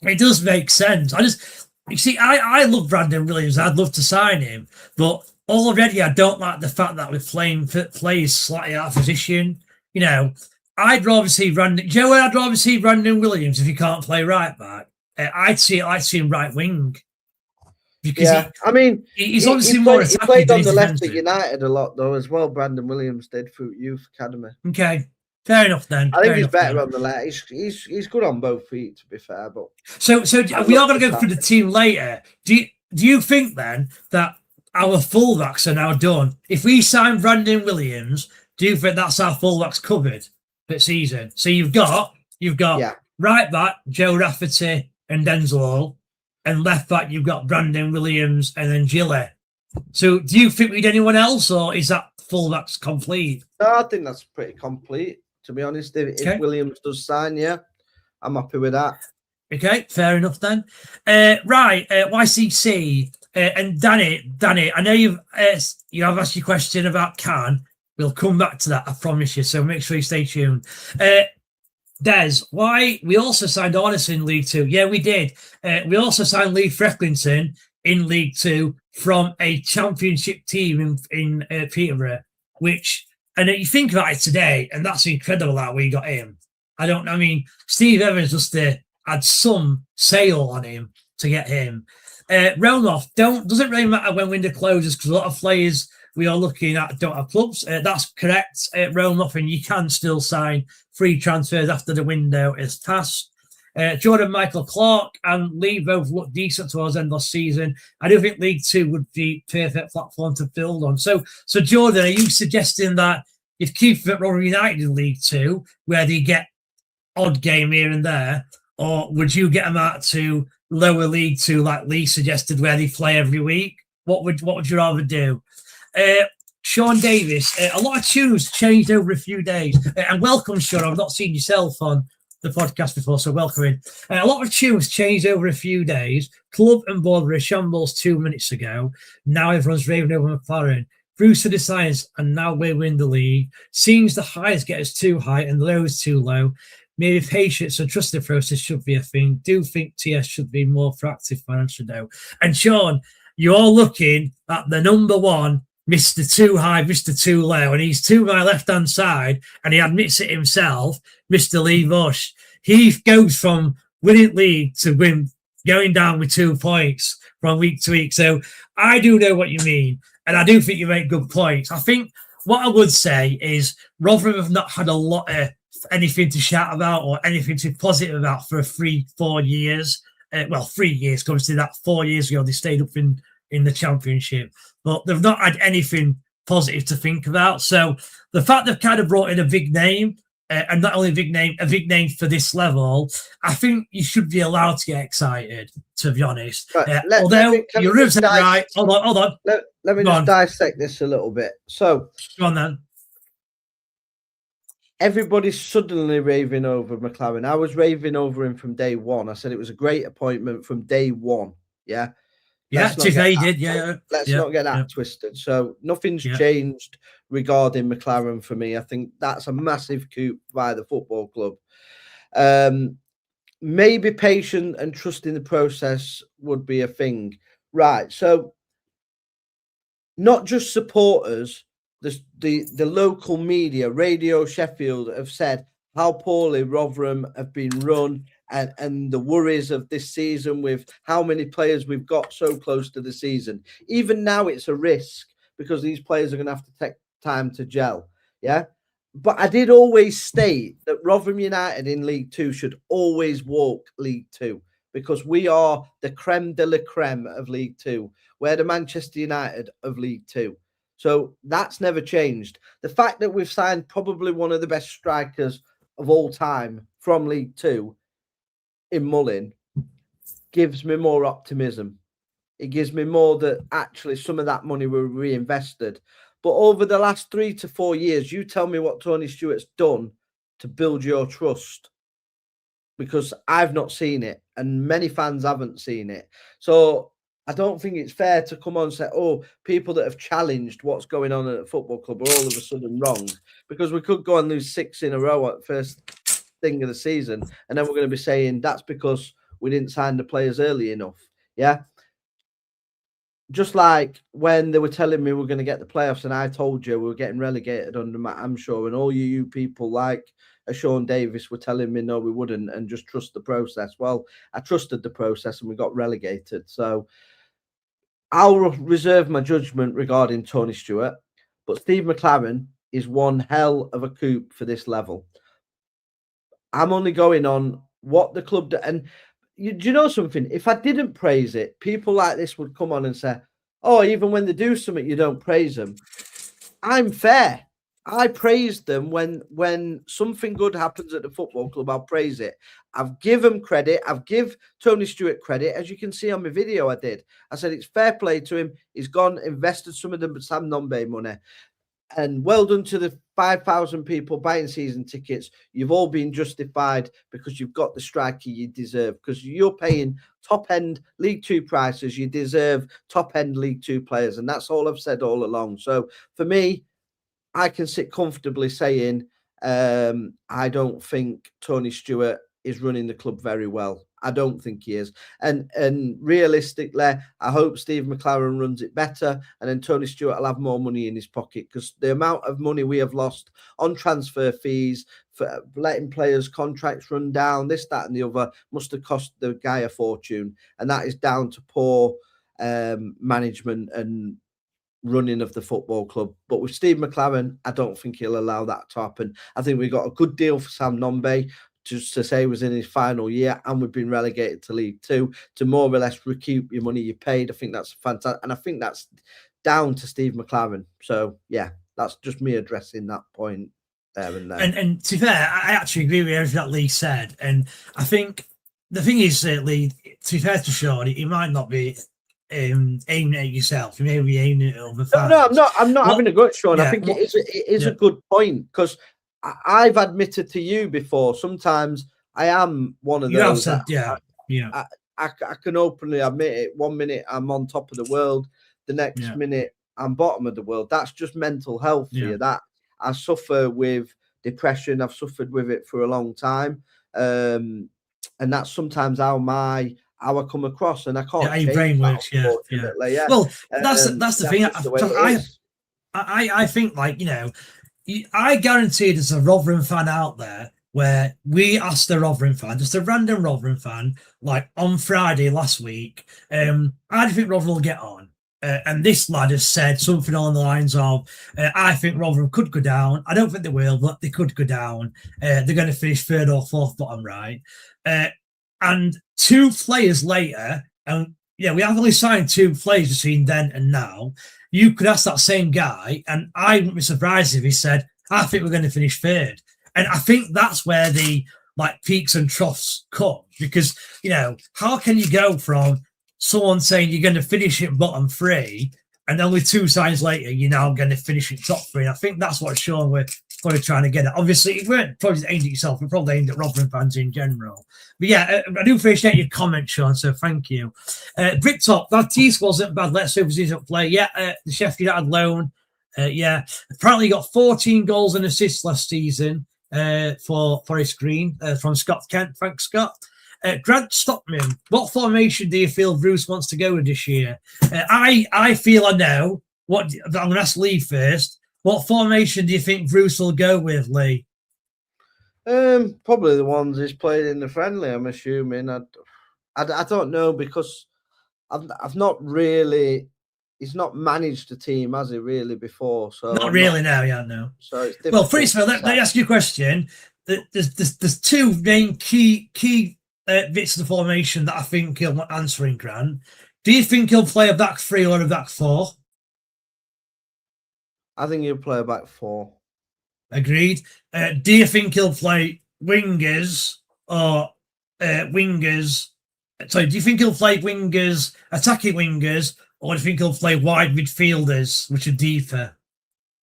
it does make sense. You see, I love Brandon Williams. I'd love to sign him, but already I don't like the fact that we're playing plays slightly out of position. You know, I'd rather see Brandon Williams if he can't play right back. I'd see him right wing. Because he's obviously more attacking. He played on the left at United a lot, though, as well. Brandon Williams did through youth academy. Okay, fair enough then. I think he's better on the left. He's good on both feet, to be fair. But so we are going to go through the team later. Do you think then that our fullbacks are now done? If we sign Brandon Williams, do you think that's our fullbacks covered? per season. So you've got right back Joe Rafferty and Denzel Hall, and left back you've got Brandon Williams and then Gillett. So do you think we need anyone else, or is that fullback's complete? No, I think that's pretty complete, to be honest. If Williams does sign, I'm happy with that. Okay, fair enough then. YCC and Danny, I know you have asked your question about Can. We'll come back to that, I promise you. So make sure you stay tuned. Des, why we also signed Ornison in League Two? Yeah, we did. We also signed Lee Frecklington in League Two from a championship team in Peterborough. And you think about it today, and that's incredible that we got him. I mean, Steve Evans just had some sale on him to get him. Romoff, doesn't really matter when window closes because a lot of players we are looking at don't have clubs. That's correct, Romoff, and you can still sign free transfers after the window is passed. Jordan Michael Clark and Lee both look decent towards the end of the season. I do think League Two would be perfect platform to build on. So Jordan, are you suggesting that if keep at Rotherham United in League Two, where they get odd game here and there, or would you get them out to lower League Two, like Lee suggested, where they play every week? What would you rather do? Sean Davis, a lot of tunes changed over a few days. And welcome, Sean. I've not seen yourself on the podcast before, so welcome in. A lot of tunes changed over a few days. Club and board were a shambles 2 minutes ago. Now everyone's raving over McLaren. Bruce for the science, and now we win the league. Seems the highs get us too high and the lows too low. Maybe patience and trust the process should be a thing. Do think TS should be more proactive financial now. And Sean, you're looking at the number one, Mr. Too High, Mr. Too Low, and he's to my left-hand side, and he admits it himself, Mr. Lee Bush. He goes from winning league to going down with 2 points from week to week. So I do know what you mean, and I do think you make good points. I think what I would say is Rotherham have not had a lot of anything to shout about or anything to be positive about for 3-4 years. 3 years, obviously that 4 years ago they stayed up in the championship, but they've not had anything positive to think about. So the fact they've kind of brought in a big name, and not only a big name for this level, I think you should be allowed to get excited, to be honest. Right, although you're right. Hold on. Let me just dissect this a little bit. So go on then. Everybody's suddenly raving over McLaren. I was raving over him from day one. I said it was a great appointment from day one. Yeah. Let's not get that twisted. So nothing's changed regarding McLaren for me. I think that's a massive coup by the football club. Maybe patient and trusting the process would be a thing. Right. So not just supporters, the local media, Radio Sheffield, have said how poorly Rotherham have been run and the worries of this season with how many players we've got so close to the season. Even now it's a risk because these players are going to have to take time to gel. Yeah. But I did always state that Rotherham United in League Two should always walk League Two because we are the creme de la creme of League Two. We're the Manchester United of League Two. So that's never changed. The fact that we've signed probably one of the best strikers of all time from League Two in Mullin gives me more optimism. It gives me more that actually some of that money were reinvested. But over the last 3 to 4 years, you tell me what Tony Stewart's done to build your trust, because I've not seen it and many fans haven't seen it. So I don't think it's fair to come on and say, oh, people that have challenged what's going on at a football club are all of a sudden wrong, because we could go and lose 6 in a row at first thing of the season. And then we're going to be saying that's because we didn't sign the players early enough. Yeah. Just like when they were telling me we're going to get the playoffs and I told you we were getting relegated under Matt Amshaw, and all you people like Sean Davis were telling me, no, we wouldn't, and just trust the process. Well, I trusted the process and we got relegated. So I'll reserve my judgment regarding Tony Stewart, but Steve McLaren is one hell of a coup for this level. I'm only going on what the club did. And do you know something? If I didn't praise it, people like this would come on and say, oh, even when they do something, you don't praise them. I'm fair. I praise them when something good happens at the football club. I'll praise it. I've given credit. I've give Tony Stewart credit, as you can see on my video. I said it's fair play to him. He's gone invested some of the Sam Nombe money, and well done to the 5,000 people buying season tickets. You've all been justified because you've got the striker you deserve. Because you're paying top end League Two prices, you deserve top end League Two players, and that's all I've said all along. So for me, I can sit comfortably saying I don't think Tony Stewart is running the club very well. I don't think he is. And realistically, I hope Steve McLaren runs it better, and then Tony Stewart will have more money in his pocket, because the amount of money we have lost on transfer fees, for letting players' contracts run down, this, that, and the other, must have cost the guy a fortune. And that is down to poor management and running of the football club. But with Steve McLaren, I don't think he'll allow that to happen. I think we got a good deal for Sam Nombe, just to say he was in his final year, and we've been relegated to League Two, to more or less recoup your money you paid. I think that's fantastic, and I think that's down to Steve McLaren. So yeah, that's just me addressing that point there and there. And to be fair, I actually agree with everything that Lee said, and I think the thing is, Lee, to be fair to Sean, he might not be aiming at yourself. You may be aiming at other fans. No, I'm not having a go at Sean. Yeah, I think it is a good point, because I've admitted to you before, sometimes I am one of those. Said, I can openly admit it. 1 minute I'm on top of the world, the next minute I'm bottom of the world. That's just mental health here. That I suffer with depression. I've suffered with it for a long time, and that's sometimes how I come across, and I can't. How your brain works. Yeah. Well, that's the thing. I think, like, I guarantee there's a Rotherham fan out there where we asked the Rotherham fan, just a random Rotherham fan, like on Friday last week, how do you think Rotherham will get on? And this lad has said something along the lines of, I think Rotherham could go down. I don't think they will, but they could go down. They're going to finish third or fourth bottom right. And 2 players later, and we have only signed 2 players between then and now. You could ask that same guy, and I wouldn't be surprised if he said, I think we're going to finish third. And I think that's where the peaks and troughs come, because, how can you go from someone saying you're going to finish it bottom 3, and only 2 signs later, you're now going to finish it top 3? And I think that's what Sean were probably trying to get at. Obviously, it weren't probably aimed at yourself, we're probably aimed at Rotherham fans in general. But yeah, I do appreciate your comment, Sean, so thank you. Bricktop, that tease wasn't bad. Let's hope he's up play. Yeah, the Sheffield United loan. Apparently he got 14 goals and assists last season for Forest Green from Scott Kent. Thanks, Scott. Grant Stockman, what formation do you feel Bruce wants to go with this year? I feel I know. I'm going to ask Lee first. What formation do you think Bruce will go with, Lee? Probably the ones he's played in the friendly, I'm assuming. I don't know, because I've not really. He's not managed a team, has he, really, before? So not really now, no. So it's well, first of all, let me ask you a question. There's 2 main key bits of the formation that I think he'll want answering, Grant. Do you think he'll play a back 3 or a back 4? I think he'll play a back 4. Agreed. Do you think he'll play wingers or wingers? Sorry, do you think he'll play wingers, attacking wingers, or do you think he'll play wide midfielders, which are deeper?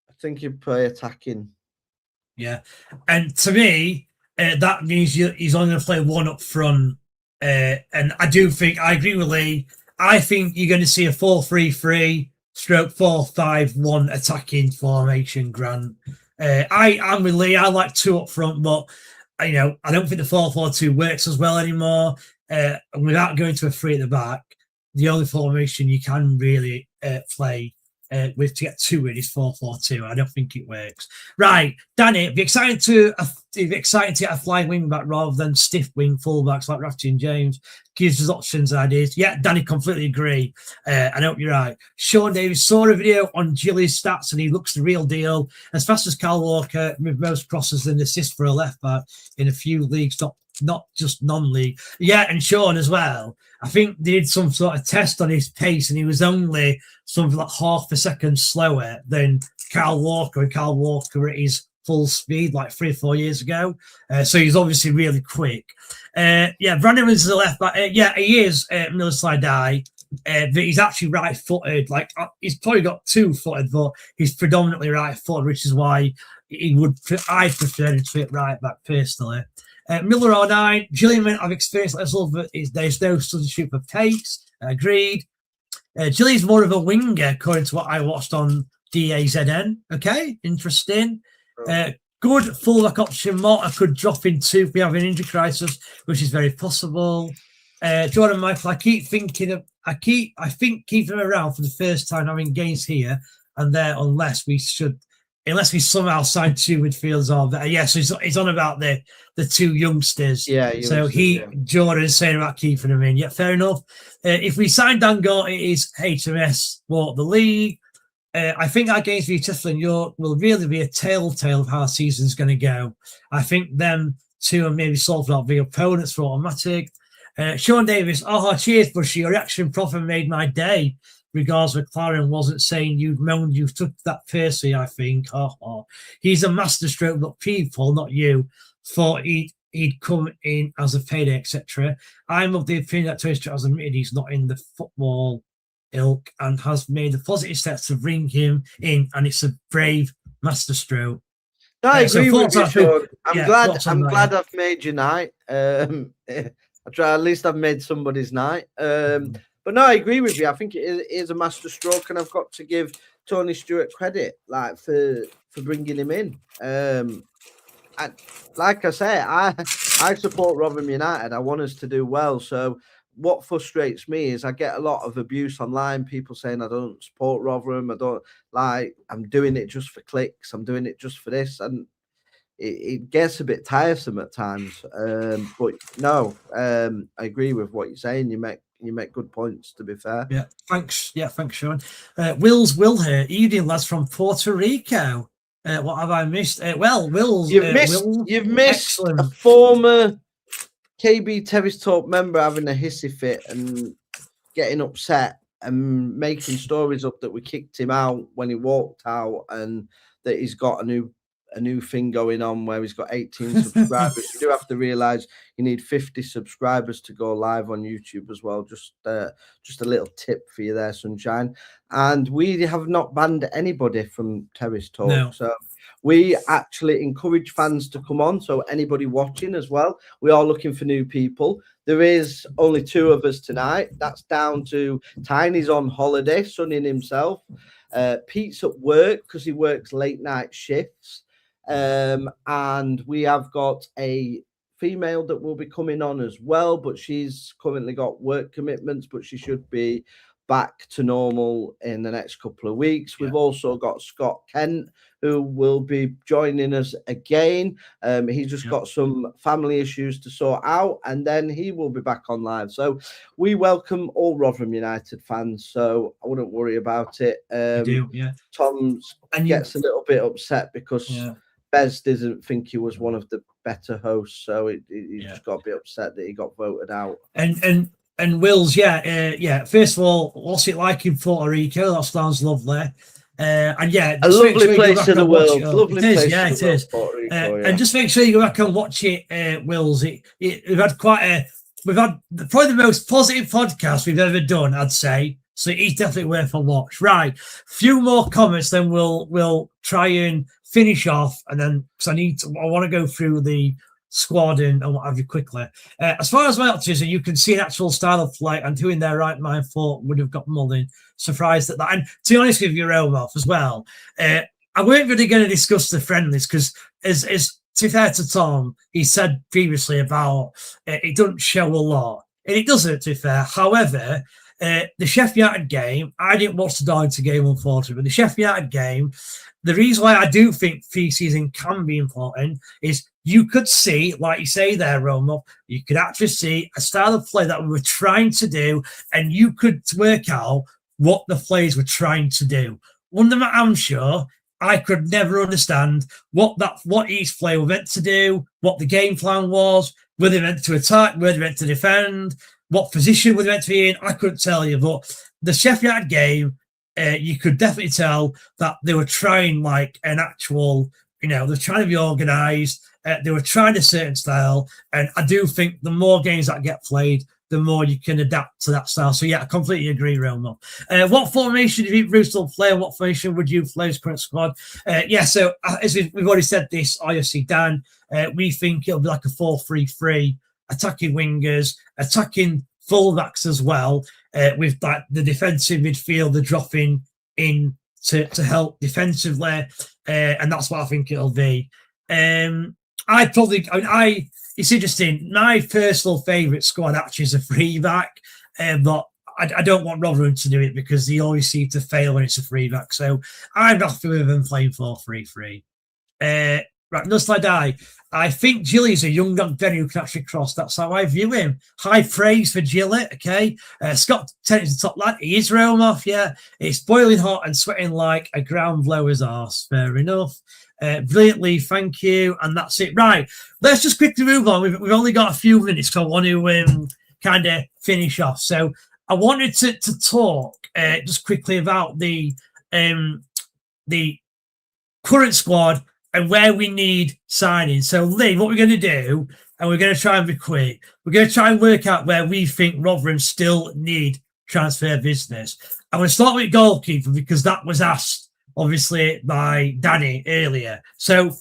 I think he'll play attacking. Yeah. And to me, that means he's only going to play 1 up front. And I agree with Lee. I think you're going to see a 4-3-3 stroke 4-5-1 attacking formation, Grant. I'm with Lee. I like 2 up front, but I don't think the 4-4-2 works as well anymore. Without going to a 3 at the back, the only formation you can really play with to get 2 in is 4-4-2. I don't think it works. Right, Danny, it'd be exciting to get a flying wing back rather than stiff wing fullbacks like Rafty and James. Gives us options and ideas. Yeah, Danny, completely agree. I hope you're right. Sean Davis saw a video on Gilly's stats and he looks the real deal. As fast as Kyle Walker, with most crosses and assists for a left back in a few leagues, not just non-league. Yeah, and Sean as well. I think they did some sort of test on his pace and he was only something like half a second slower than Kyle Walker, and Kyle Walker at his full speed like 3 or 4 years ago. So he's obviously really quick. Brandon is the left back. He is Miller Slidai. But he's actually right-footed. Like he's probably got 2-footed, but he's predominantly right-footed, which is why I prefer him to fit right back personally. Miller or 9, Gillian, I've experienced as well, but there's no substitute for pace. Agreed. Gillian's more of a winger, according to what I watched on DAZN. Okay, interesting. Good fullback option. Mortar could drop into if we have an injury crisis, which is very possible. Jordan Michael, I think keep him around for the first time having games here and there, unless we somehow sign 2 midfielders or better. Yeah, so he's on about the 2 youngsters. Yeah. So Jordan's saying about keeping them in. Yeah, fair enough. If we sign Dango, it is HMS for the league. I think our games v Tiffel and York will really be a telltale of how our season's going to go. I think them 2 are maybe solved out the opponents for automatic. Sean Davis, cheers, Bushy. Your reaction proper made my day. Regards, McLaren wasn't saying you'd moaned, you took that personally, I think. He's a masterstroke, but people, not you, thought he'd come in as a payday, etc. I'm of the opinion that Tony Stewart has admitted he's not in the football ilk and has made the positive steps to bring him in, and it's a brave masterstroke. No, I agree with you, Sean. I'm glad I've made your night. At least I've made somebody's night. But no, I agree with you. I think it is a masterstroke, and I've got to give Tony Stewart credit, like for bringing him in. Like I say, I support Rotherham United. I want us to do well. So what frustrates me is I get a lot of abuse online. People saying I don't support Rotherham. I'm doing it just for clicks. I'm doing it just for this, and it gets a bit tiresome at times. But no, I agree with what you're saying. You make good points, to be fair. Yeah, thanks. Yeah, thanks, Sean. Will here. Evening, lads from Puerto Rico. What have I missed? Will's. You've missed a former KB Terrace Talk member having a hissy fit and getting upset and making stories up that we kicked him out when he walked out, and that he's got a new thing going on where he's got 18 subscribers. You do have to realize you need 50 subscribers to go live on YouTube as well. Just a little tip for you there, Sunshine. And we have not banned anybody from Terrace Talk. No. So we actually encourage fans to come on. So anybody watching as well, we are looking for new people. There is only 2 of us tonight. That's down to Tiny's on holiday, sunning himself. Pete's at work because he works late night shifts. And we have got a female that will be coming on as well, but she's currently got work commitments, but she should be back to normal in the next couple of weeks. We've also got Scott Kent, who will be joining us again. He's just got some family issues to sort out, and then he will be back on live. So we welcome all Rotherham United fans, so I wouldn't worry about it. Tom gets a little bit upset because Bez didn't think he was one of the better hosts, so he just got a bit upset that he got voted out. And Will's, first of all, what's it like in Puerto Rico? That sounds lovely. And a lovely place in the world. Lovely place. It is. And just make sure you go back and watch it, Will's. We've had probably the most positive podcast we've ever done, I'd say. So it's definitely worth a watch. Right, few more comments, then we'll try and finish off, and then because I want to go through the squad and what have you quickly. As far as my options, you can see an actual style of play, and who in their right mind thought would have got Mullin. Surprised at that. And to be honest with you, Romoff, as well, I weren't really going to discuss the friendlies because, as to be fair to Tom, he said previously about it doesn't show a lot, and it doesn't, to be fair. However, the Sheffield United game, I didn't watch the Darlington game, unfortunately, but the Sheffield United game, the reason why I do think pre-season can be important is you could see, like you say there, Romo, you could actually see a style of play that we were trying to do, and you could work out what the players were trying to do. Under Matt Amshaw, I could never understand what each player was meant to do, what the game plan was, were they meant to attack, were they meant to defend, what position were they meant to be in. I couldn't tell you, but the Sheffield United game, you could definitely tell that they were trying like an actual, they're trying to be organised. They were trying a certain style, and I do think the more games that get played, the more you can adapt to that style. So yeah, I completely agree, Romo. What formation do you think Bruce will play? What formation would you play as current squad? So as we've already said this, obviously, Dan, we think it'll be like a 4-3-3, attacking wingers, attacking fullbacks as well, with like the defensive midfielder dropping in to help defensively, and that's what I think it'll be. It's interesting. My personal favourite squad actually is a free back, but I don't want Rotherham to do it because they always seem to fail when it's a free back. So I'm happy with them playing 4-3-3. Right, just like I think Gilly's a young Benny who can actually cross. That's how I view him. High praise for Gilly, okay? Scott Tennant's the top lad. He is Romoff, yeah. It's boiling hot and sweating like a ground blower's arse. Fair enough. Brilliantly, thank you. And that's it. Right, let's just quickly move on. We've only got a few minutes, so I want to kind of finish off. So I wanted to talk just quickly about the current squad and where we need signing. So, Lee, what we're going to do, and we're going to try and be quick, we're going to try and work out where we think Rotherham still need transfer business. I'm going to start with goalkeeper because that was asked, obviously, by Danny earlier. So,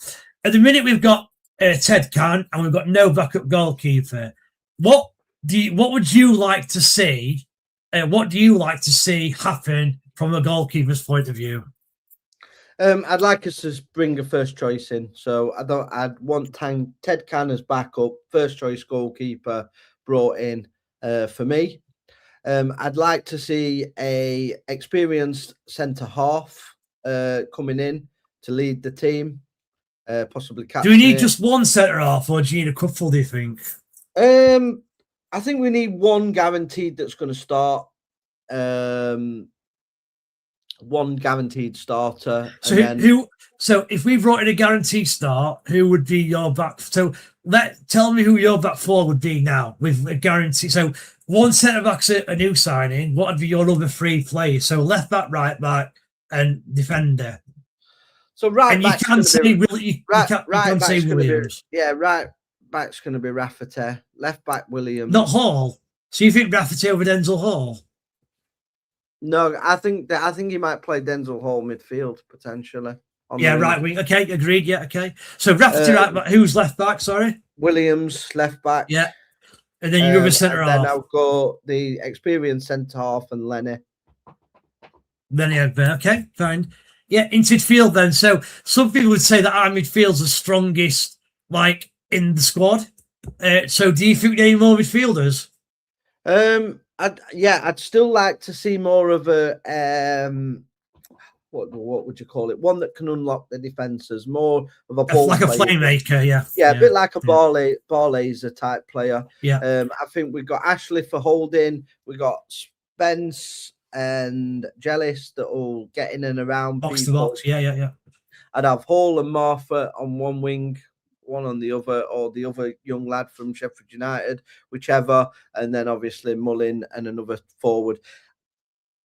at the minute, we've got Ted Can, and we've got no backup goalkeeper. What would you like to see? What do you like to see happen from a goalkeeper's point of view? I'd like us to bring a first choice in. So I'd want Ted Can as backup, first choice goalkeeper brought in for me. I'd like to see a experienced centre half coming in to lead the team, possibly captain. Do we need just one centre half, or do you need a couple? Do you think? I think we need one guaranteed that's going to start. One guaranteed starter. So if we brought in a guaranteed start, who would be your back? So tell me who your back four would be now with a guarantee. So one centre back's a new signing. What would be your other three players? So left back, right back, and defender. So right back. You can say Williams. Right back's going to be Rafferty. Left back Williams. Not Hall. So you think Rafferty over Denzel Hall? No, I think he might play Denzel Hall midfield potentially. Right wing. Okay, agreed. Yeah, okay. So Rafferty right back. Who's left back? Sorry, Williams left back. Yeah, and then you have a centre half. Then I'll go the experienced centre half and Lenny. Okay, fine. Yeah, into midfield then. So some people would say that our midfield's the strongest, like in the squad. So do you think they need more midfielders? I'd still like to see more of a what would you call it? One that can unlock the defences, more of a ball like player. A playmaker, yeah, a bit like a ball laser type player. Yeah, I think we've got Ashley for holding, we got Spence and Jellis that will get in and around box people. to box. Yeah. I'd have Hall and Martha on one wing, one on the other, or the other young lad from Sheffield United, whichever, and then obviously Mullin and another forward.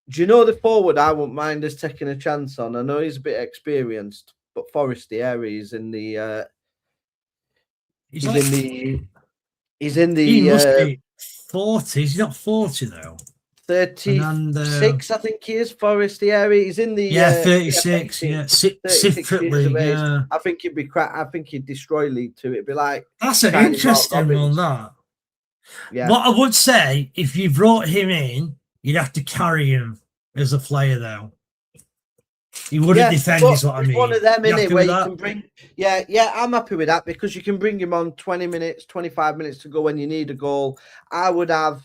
Do you know the forward I wouldn't mind us taking a chance on? I know he's a bit experienced, but Forestieri is in the he's in the he must be 40. He's not 40 though. 36, I think he is. Forestieri. He's in the 36. Yeah, 36 league. Yeah. I think he'd be crap. I think he'd destroy League Two. It'd be like that's an interesting one. That. Yeah. What I would say, if you brought him in, you'd have to carry him as a player, though. He wouldn't defend, is what I mean. One of them in it where you can bring. Yeah, I'm happy with that because you can bring him on 20 minutes, 25 minutes to go when you need a goal. I would have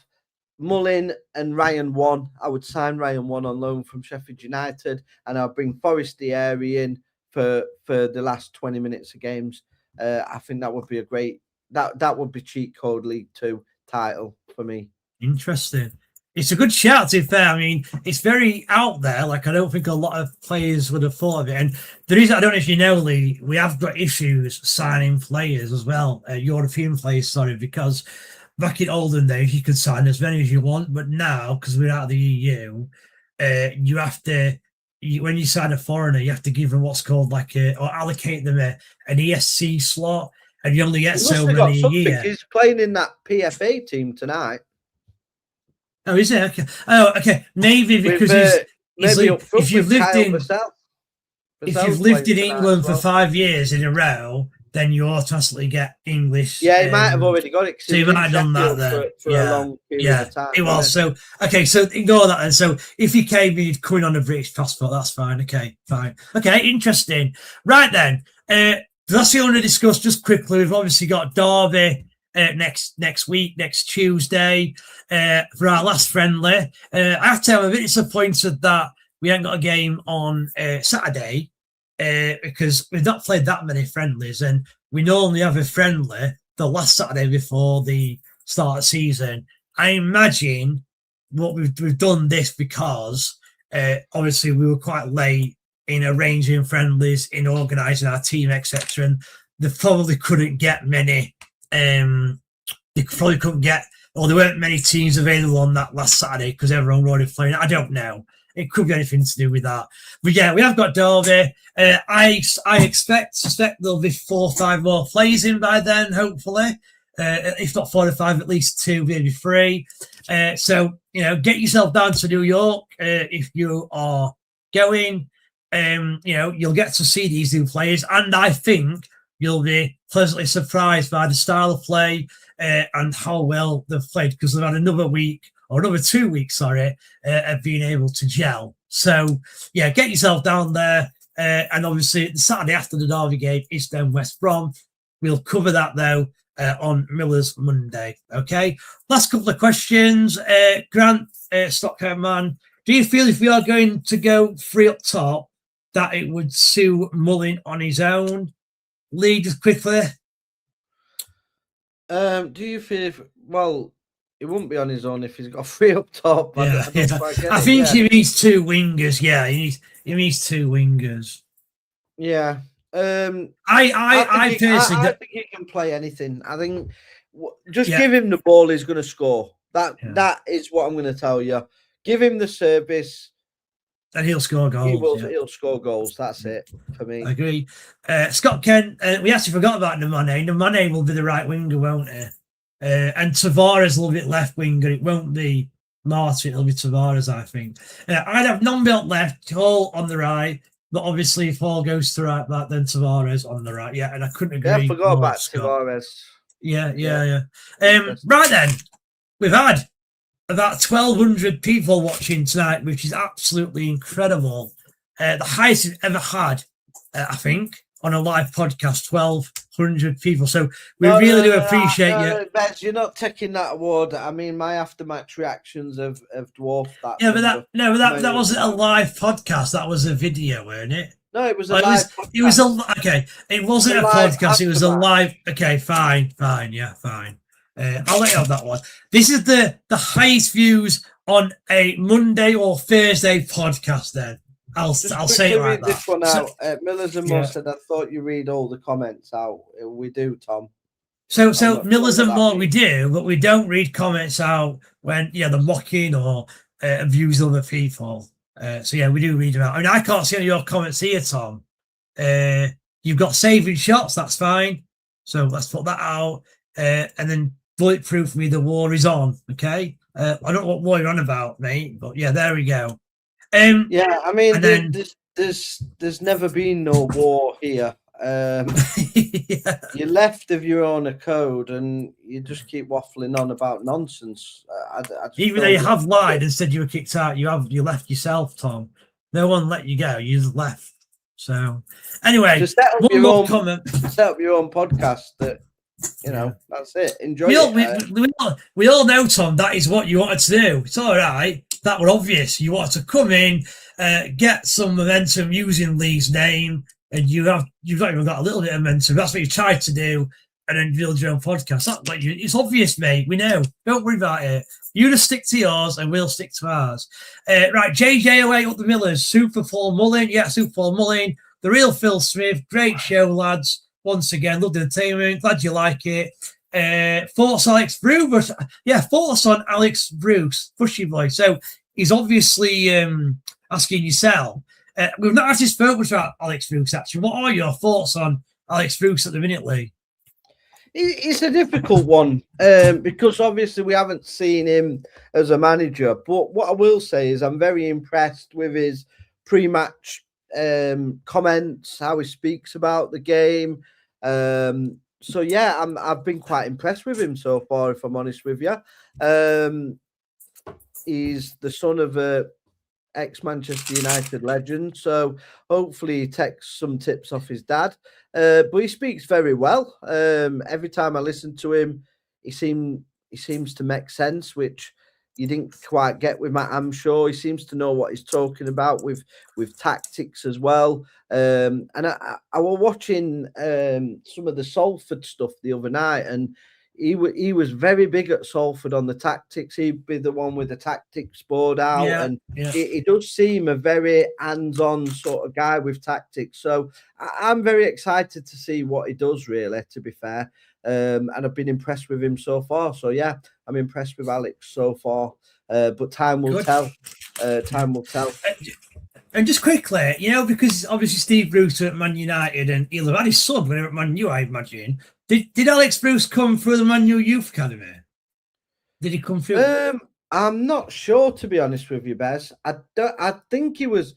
Mullin and Ryan One. I would sign Ryan One on loan from Sheffield United, and I'll bring Forestieri in for the last 20 minutes of games. I think that would be a great. That would be cheat code League Two title for me. Interesting. It's a good shout, to be fair. I mean, it's very out there. Like, I don't think a lot of players would have thought of it. And the reason, I don't know if you know, Lee, we have got issues signing players as well, European players, sorry, because back in olden days, you could sign as many as you want. But now, because we're out of the EU, you have to, when you sign a foreigner, you have to give them what's called or allocate them an ESC slot, and you only get so many a year. He's playing in that PFA team tonight. Oh, is it? Okay. Oh, okay. Maybe because if you've lived in England for 5 years in a row, then you automatically get English. Yeah, he might have already got it. So you might have done that then. For a long period of time. It was. So, okay, so ignore that. And so if you came, you'd come in on a British passport, that's fine. Okay, fine. Okay, interesting. Right then, that's what I want to discuss just quickly. We've obviously got Derby next week, next Tuesday, for our last friendly. I have to say, I'm a bit disappointed that we haven't got a game on Saturday, because we've not played that many friendlies, and we normally have a friendly the last Saturday before the start of the season. I imagine what we've done this because obviously we were quite late in arranging friendlies, in organising our team, etc. And they probably couldn't get many. They probably couldn't get, or there weren't many teams available on that last Saturday because everyone were already playing. I don't know. It could be anything to do with that. But yeah, we have got Derby. I suspect there'll be 4 or 5 more players in by then, hopefully. If not 4 or 5, at least 2, maybe 3. So, get yourself down to New York if you are going. You'll get to see these new players, and I think you'll be pleasantly surprised by the style of play and how well they've played, because they've had another 2 weeks, of being able to gel. So, yeah, get yourself down there. And obviously, the Saturday after the Derby game is then West Brom. We'll cover that, though, on Millers Monday. Okay? Last couple of questions. Grant, Stockholm man, do you feel if we are going to go 3 up top, that it would suit Mullin on his own? Lee, just quickly. Do you feel he wouldn't be on his own if he's got 3 up top. Yeah, I think he needs 2 wingers. Yeah, he needs 2 wingers. Yeah. I personally think he can play anything. I think just give him the ball, he's going to score. That is what I'm going to tell you. Give him the service, and he'll score goals. He'll score goals. That's it for me. I agree. Scott Kent, we actually forgot about Nemane. Nemane will be the right winger, won't he? And Tavares will be left winger. It won't be Martin, it'll be Tavares, I think. I'd have non-built left, Hall on the right, but obviously if Hall goes to right back, then Tavares on the right. Yeah, and I couldn't agree. Yeah, I forgot about Tavares. Yeah. Right then, we've had about 1,200 people watching tonight, which is absolutely incredible. The highest we've ever had, I think, on a live podcast, 1,200 people. So we really do appreciate you. Bez, you're not taking that award. I mean, my aftermatch reactions have dwarfed that. Yeah, but that wasn't a live podcast. That was a video, weren't it? No, it was a live podcast. It was okay. It wasn't a podcast. It was a live. Okay, fine. Yeah, fine. I'll let you have that one. This is the highest views on a Monday or Thursday podcast. Then I'll say it like that. This one out. Millers and Moore said, "I thought you read all the comments out." We do, Tom. So Millers and Moore, we do, but we don't read comments out when the mocking or views of other people. So yeah, we do read them out. I mean, I can't see any of your comments here, Tom. You've got saving shots. That's fine. So let's put that out, and then. Bulletproof me, the war is on. Okay, I don't know what war you're on about, mate, but yeah, there we go. Yeah, I mean, there's never been no war here. You left of your own accord, and you just keep waffling on about nonsense. Even though you have lied and said you were kicked out, you left yourself, Tom. No one let you go. You just left. So anyway, just set up your own comment. Set up your own podcast that. That's it. Enjoy it. We all know, Tom, that is what you wanted to do. It's all right. That were obvious. You wanted to come in, get some momentum using Lee's name, and you've not even got a little bit of momentum. That's what you tried to do, and then build your own podcast. It's obvious, mate. We know. Don't worry about it. You just stick to yours, and we'll stick to ours. Right, JJ08 up the Millers. Super Paul Mullin. Yeah, Super Paul Mullin. The real Phil Smith. Great show, lads. Once again, loved the entertainment. Glad you like it. Thoughts Alex Bruce. Yeah, thoughts on Alex Bruce. Pushy boy. So he's obviously asking yourself. We've not actually spoken much about Alex Fuchs, actually. What are your thoughts on Alex Fuchs at the minute, Lee? It's a difficult one because obviously we haven't seen him as a manager. But what I will say is I'm very impressed with his pre-match comments, how he speaks about the game. So yeah, I've been quite impressed with him so far, if I'm honest with you. He's the son of a ex-Manchester United legend, so hopefully he takes some tips off his dad. But he speaks very well. Every time I listen to him, he seems to make sense, which you didn't quite get with Matt Hamshaw. He seems to know what he's talking about with tactics as well. And I was watching some of the Salford stuff the other night, and he was very big at Salford on the tactics. He'd be the one with the tactics board out, and he does seem a very hands-on sort of guy with tactics. So I'm very excited to see what he does, really, to be fair. And I've been impressed with him so far. So yeah, I'm impressed with Alex so far. But time will tell. Time will tell. And just quickly, because obviously Steve Bruce at Man United, and he'll have had his son when he was at Man U, I imagine. Did Alex Bruce come through the Man U Youth Academy? Did he come through? I'm not sure, to be honest with you, Bez. I think he was.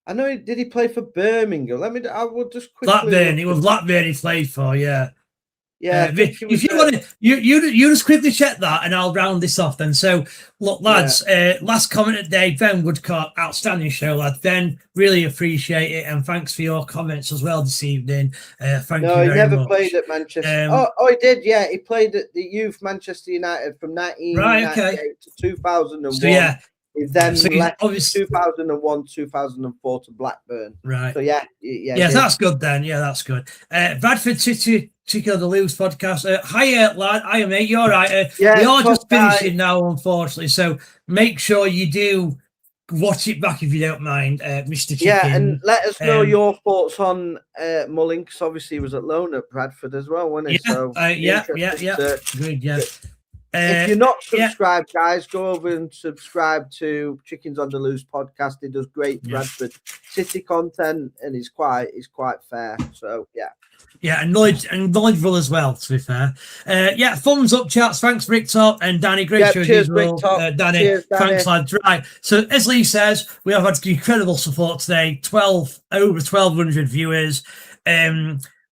I know. Did he play for Birmingham? I will just quickly. Blackburn. It was Blackburn he played for. Yeah. Yeah, if you want to, you just quickly check that, and I'll round this off then. So, look, lads, last comment of the day, Ben Woodcock, outstanding show, lad. Ben, really appreciate it, and thanks for your comments as well this evening. Thank you very much. No, he never played at Manchester. Oh, he did, yeah. He played at the youth Manchester United from 1998 to 2001. So, yeah. He then left 2001, 2004 to Blackburn. Right. So, yeah. Yeah, that's good then. Yeah, that's good. Bradford City of the Lose podcast. Hiya, lad. Hiya, mate. You're right. We are just finishing now, unfortunately. So make sure you do watch it back if you don't mind, Mr. Chicken. Yeah, and let us know your thoughts on Mullin, because obviously he was at loan at Bradford as well, wasn't he? Yeah, so Good, yeah. If you're not subscribed, guys, go over and subscribe to Chickens on the Loose podcast. He does great Bradford City content, and he's quite fair. So yeah, and knowledgeable as well, to be fair. Thumbs up, chats. Thanks, Victor and Danny. Great show as usual. Danny, cheers, Danny. Thanks, lads. Right. So, as Lee says, we have had incredible support today. Over 1,200 viewers.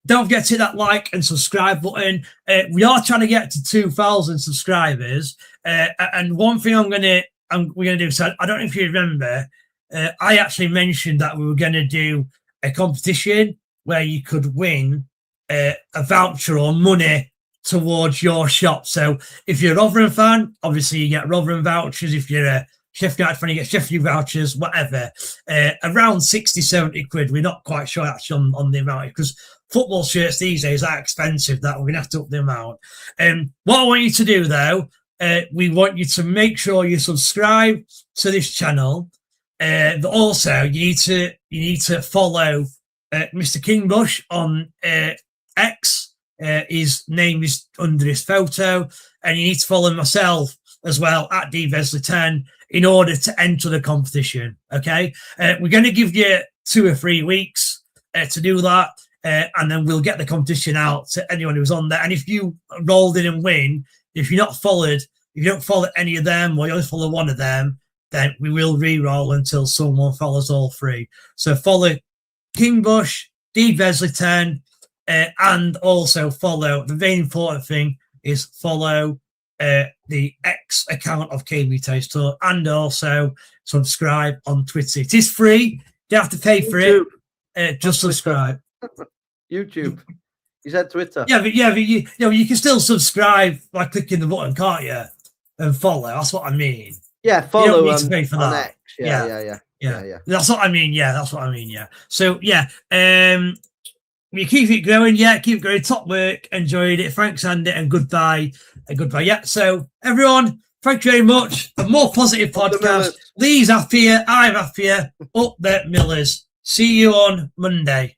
Don't forget to hit that like and subscribe button. We are trying to get to 2,000 subscribers. And one thing we're gonna do. So I don't know if you remember. I actually mentioned that we were going to do a competition where you could win a voucher or money towards your shop. So if you're a Rotherham fan, obviously you get Rotherham vouchers. If you're a Sheffield United fan, you get Sheffield vouchers, whatever. Around 60, 70 quid. We're not quite sure actually on the amount, because football shirts these days are expensive that we're going to have to up the amount. What I want you to do, though, we want you to make sure you subscribe to this channel. But also, you need to follow Mr. Kingbush on X. His name is under his photo. And you need to follow myself as well at dvesley10 in order to enter the competition. Okay? We're going to give you 2 or 3 weeks to do that. And then we'll get the competition out to anyone who's on there. And if you rolled in and win, if you don't follow any of them, or you only follow one of them, then we will re-roll until someone follows all 3. So follow Kingbush, dvesley10, and also follow, the very important thing is follow the X account of KB Terrace Talk, and also subscribe on Twitter. It is free. You don't have to pay for it. Just subscribe. YouTube. You said Twitter. Yeah, but you can still subscribe by clicking the button, can't you? And follow. That's what I mean. Yeah, follow. You don't need to pay for that. X. Yeah. That's what I mean. Yeah, that's what I mean. Yeah. So we keep it going. Yeah, keep it going. Top work. Enjoyed it. Thanks, Andy, and goodbye. Yeah. So everyone, thank you very much. A more positive podcast. Lee's happier. I'm happier. Up the Millers. See you on Monday.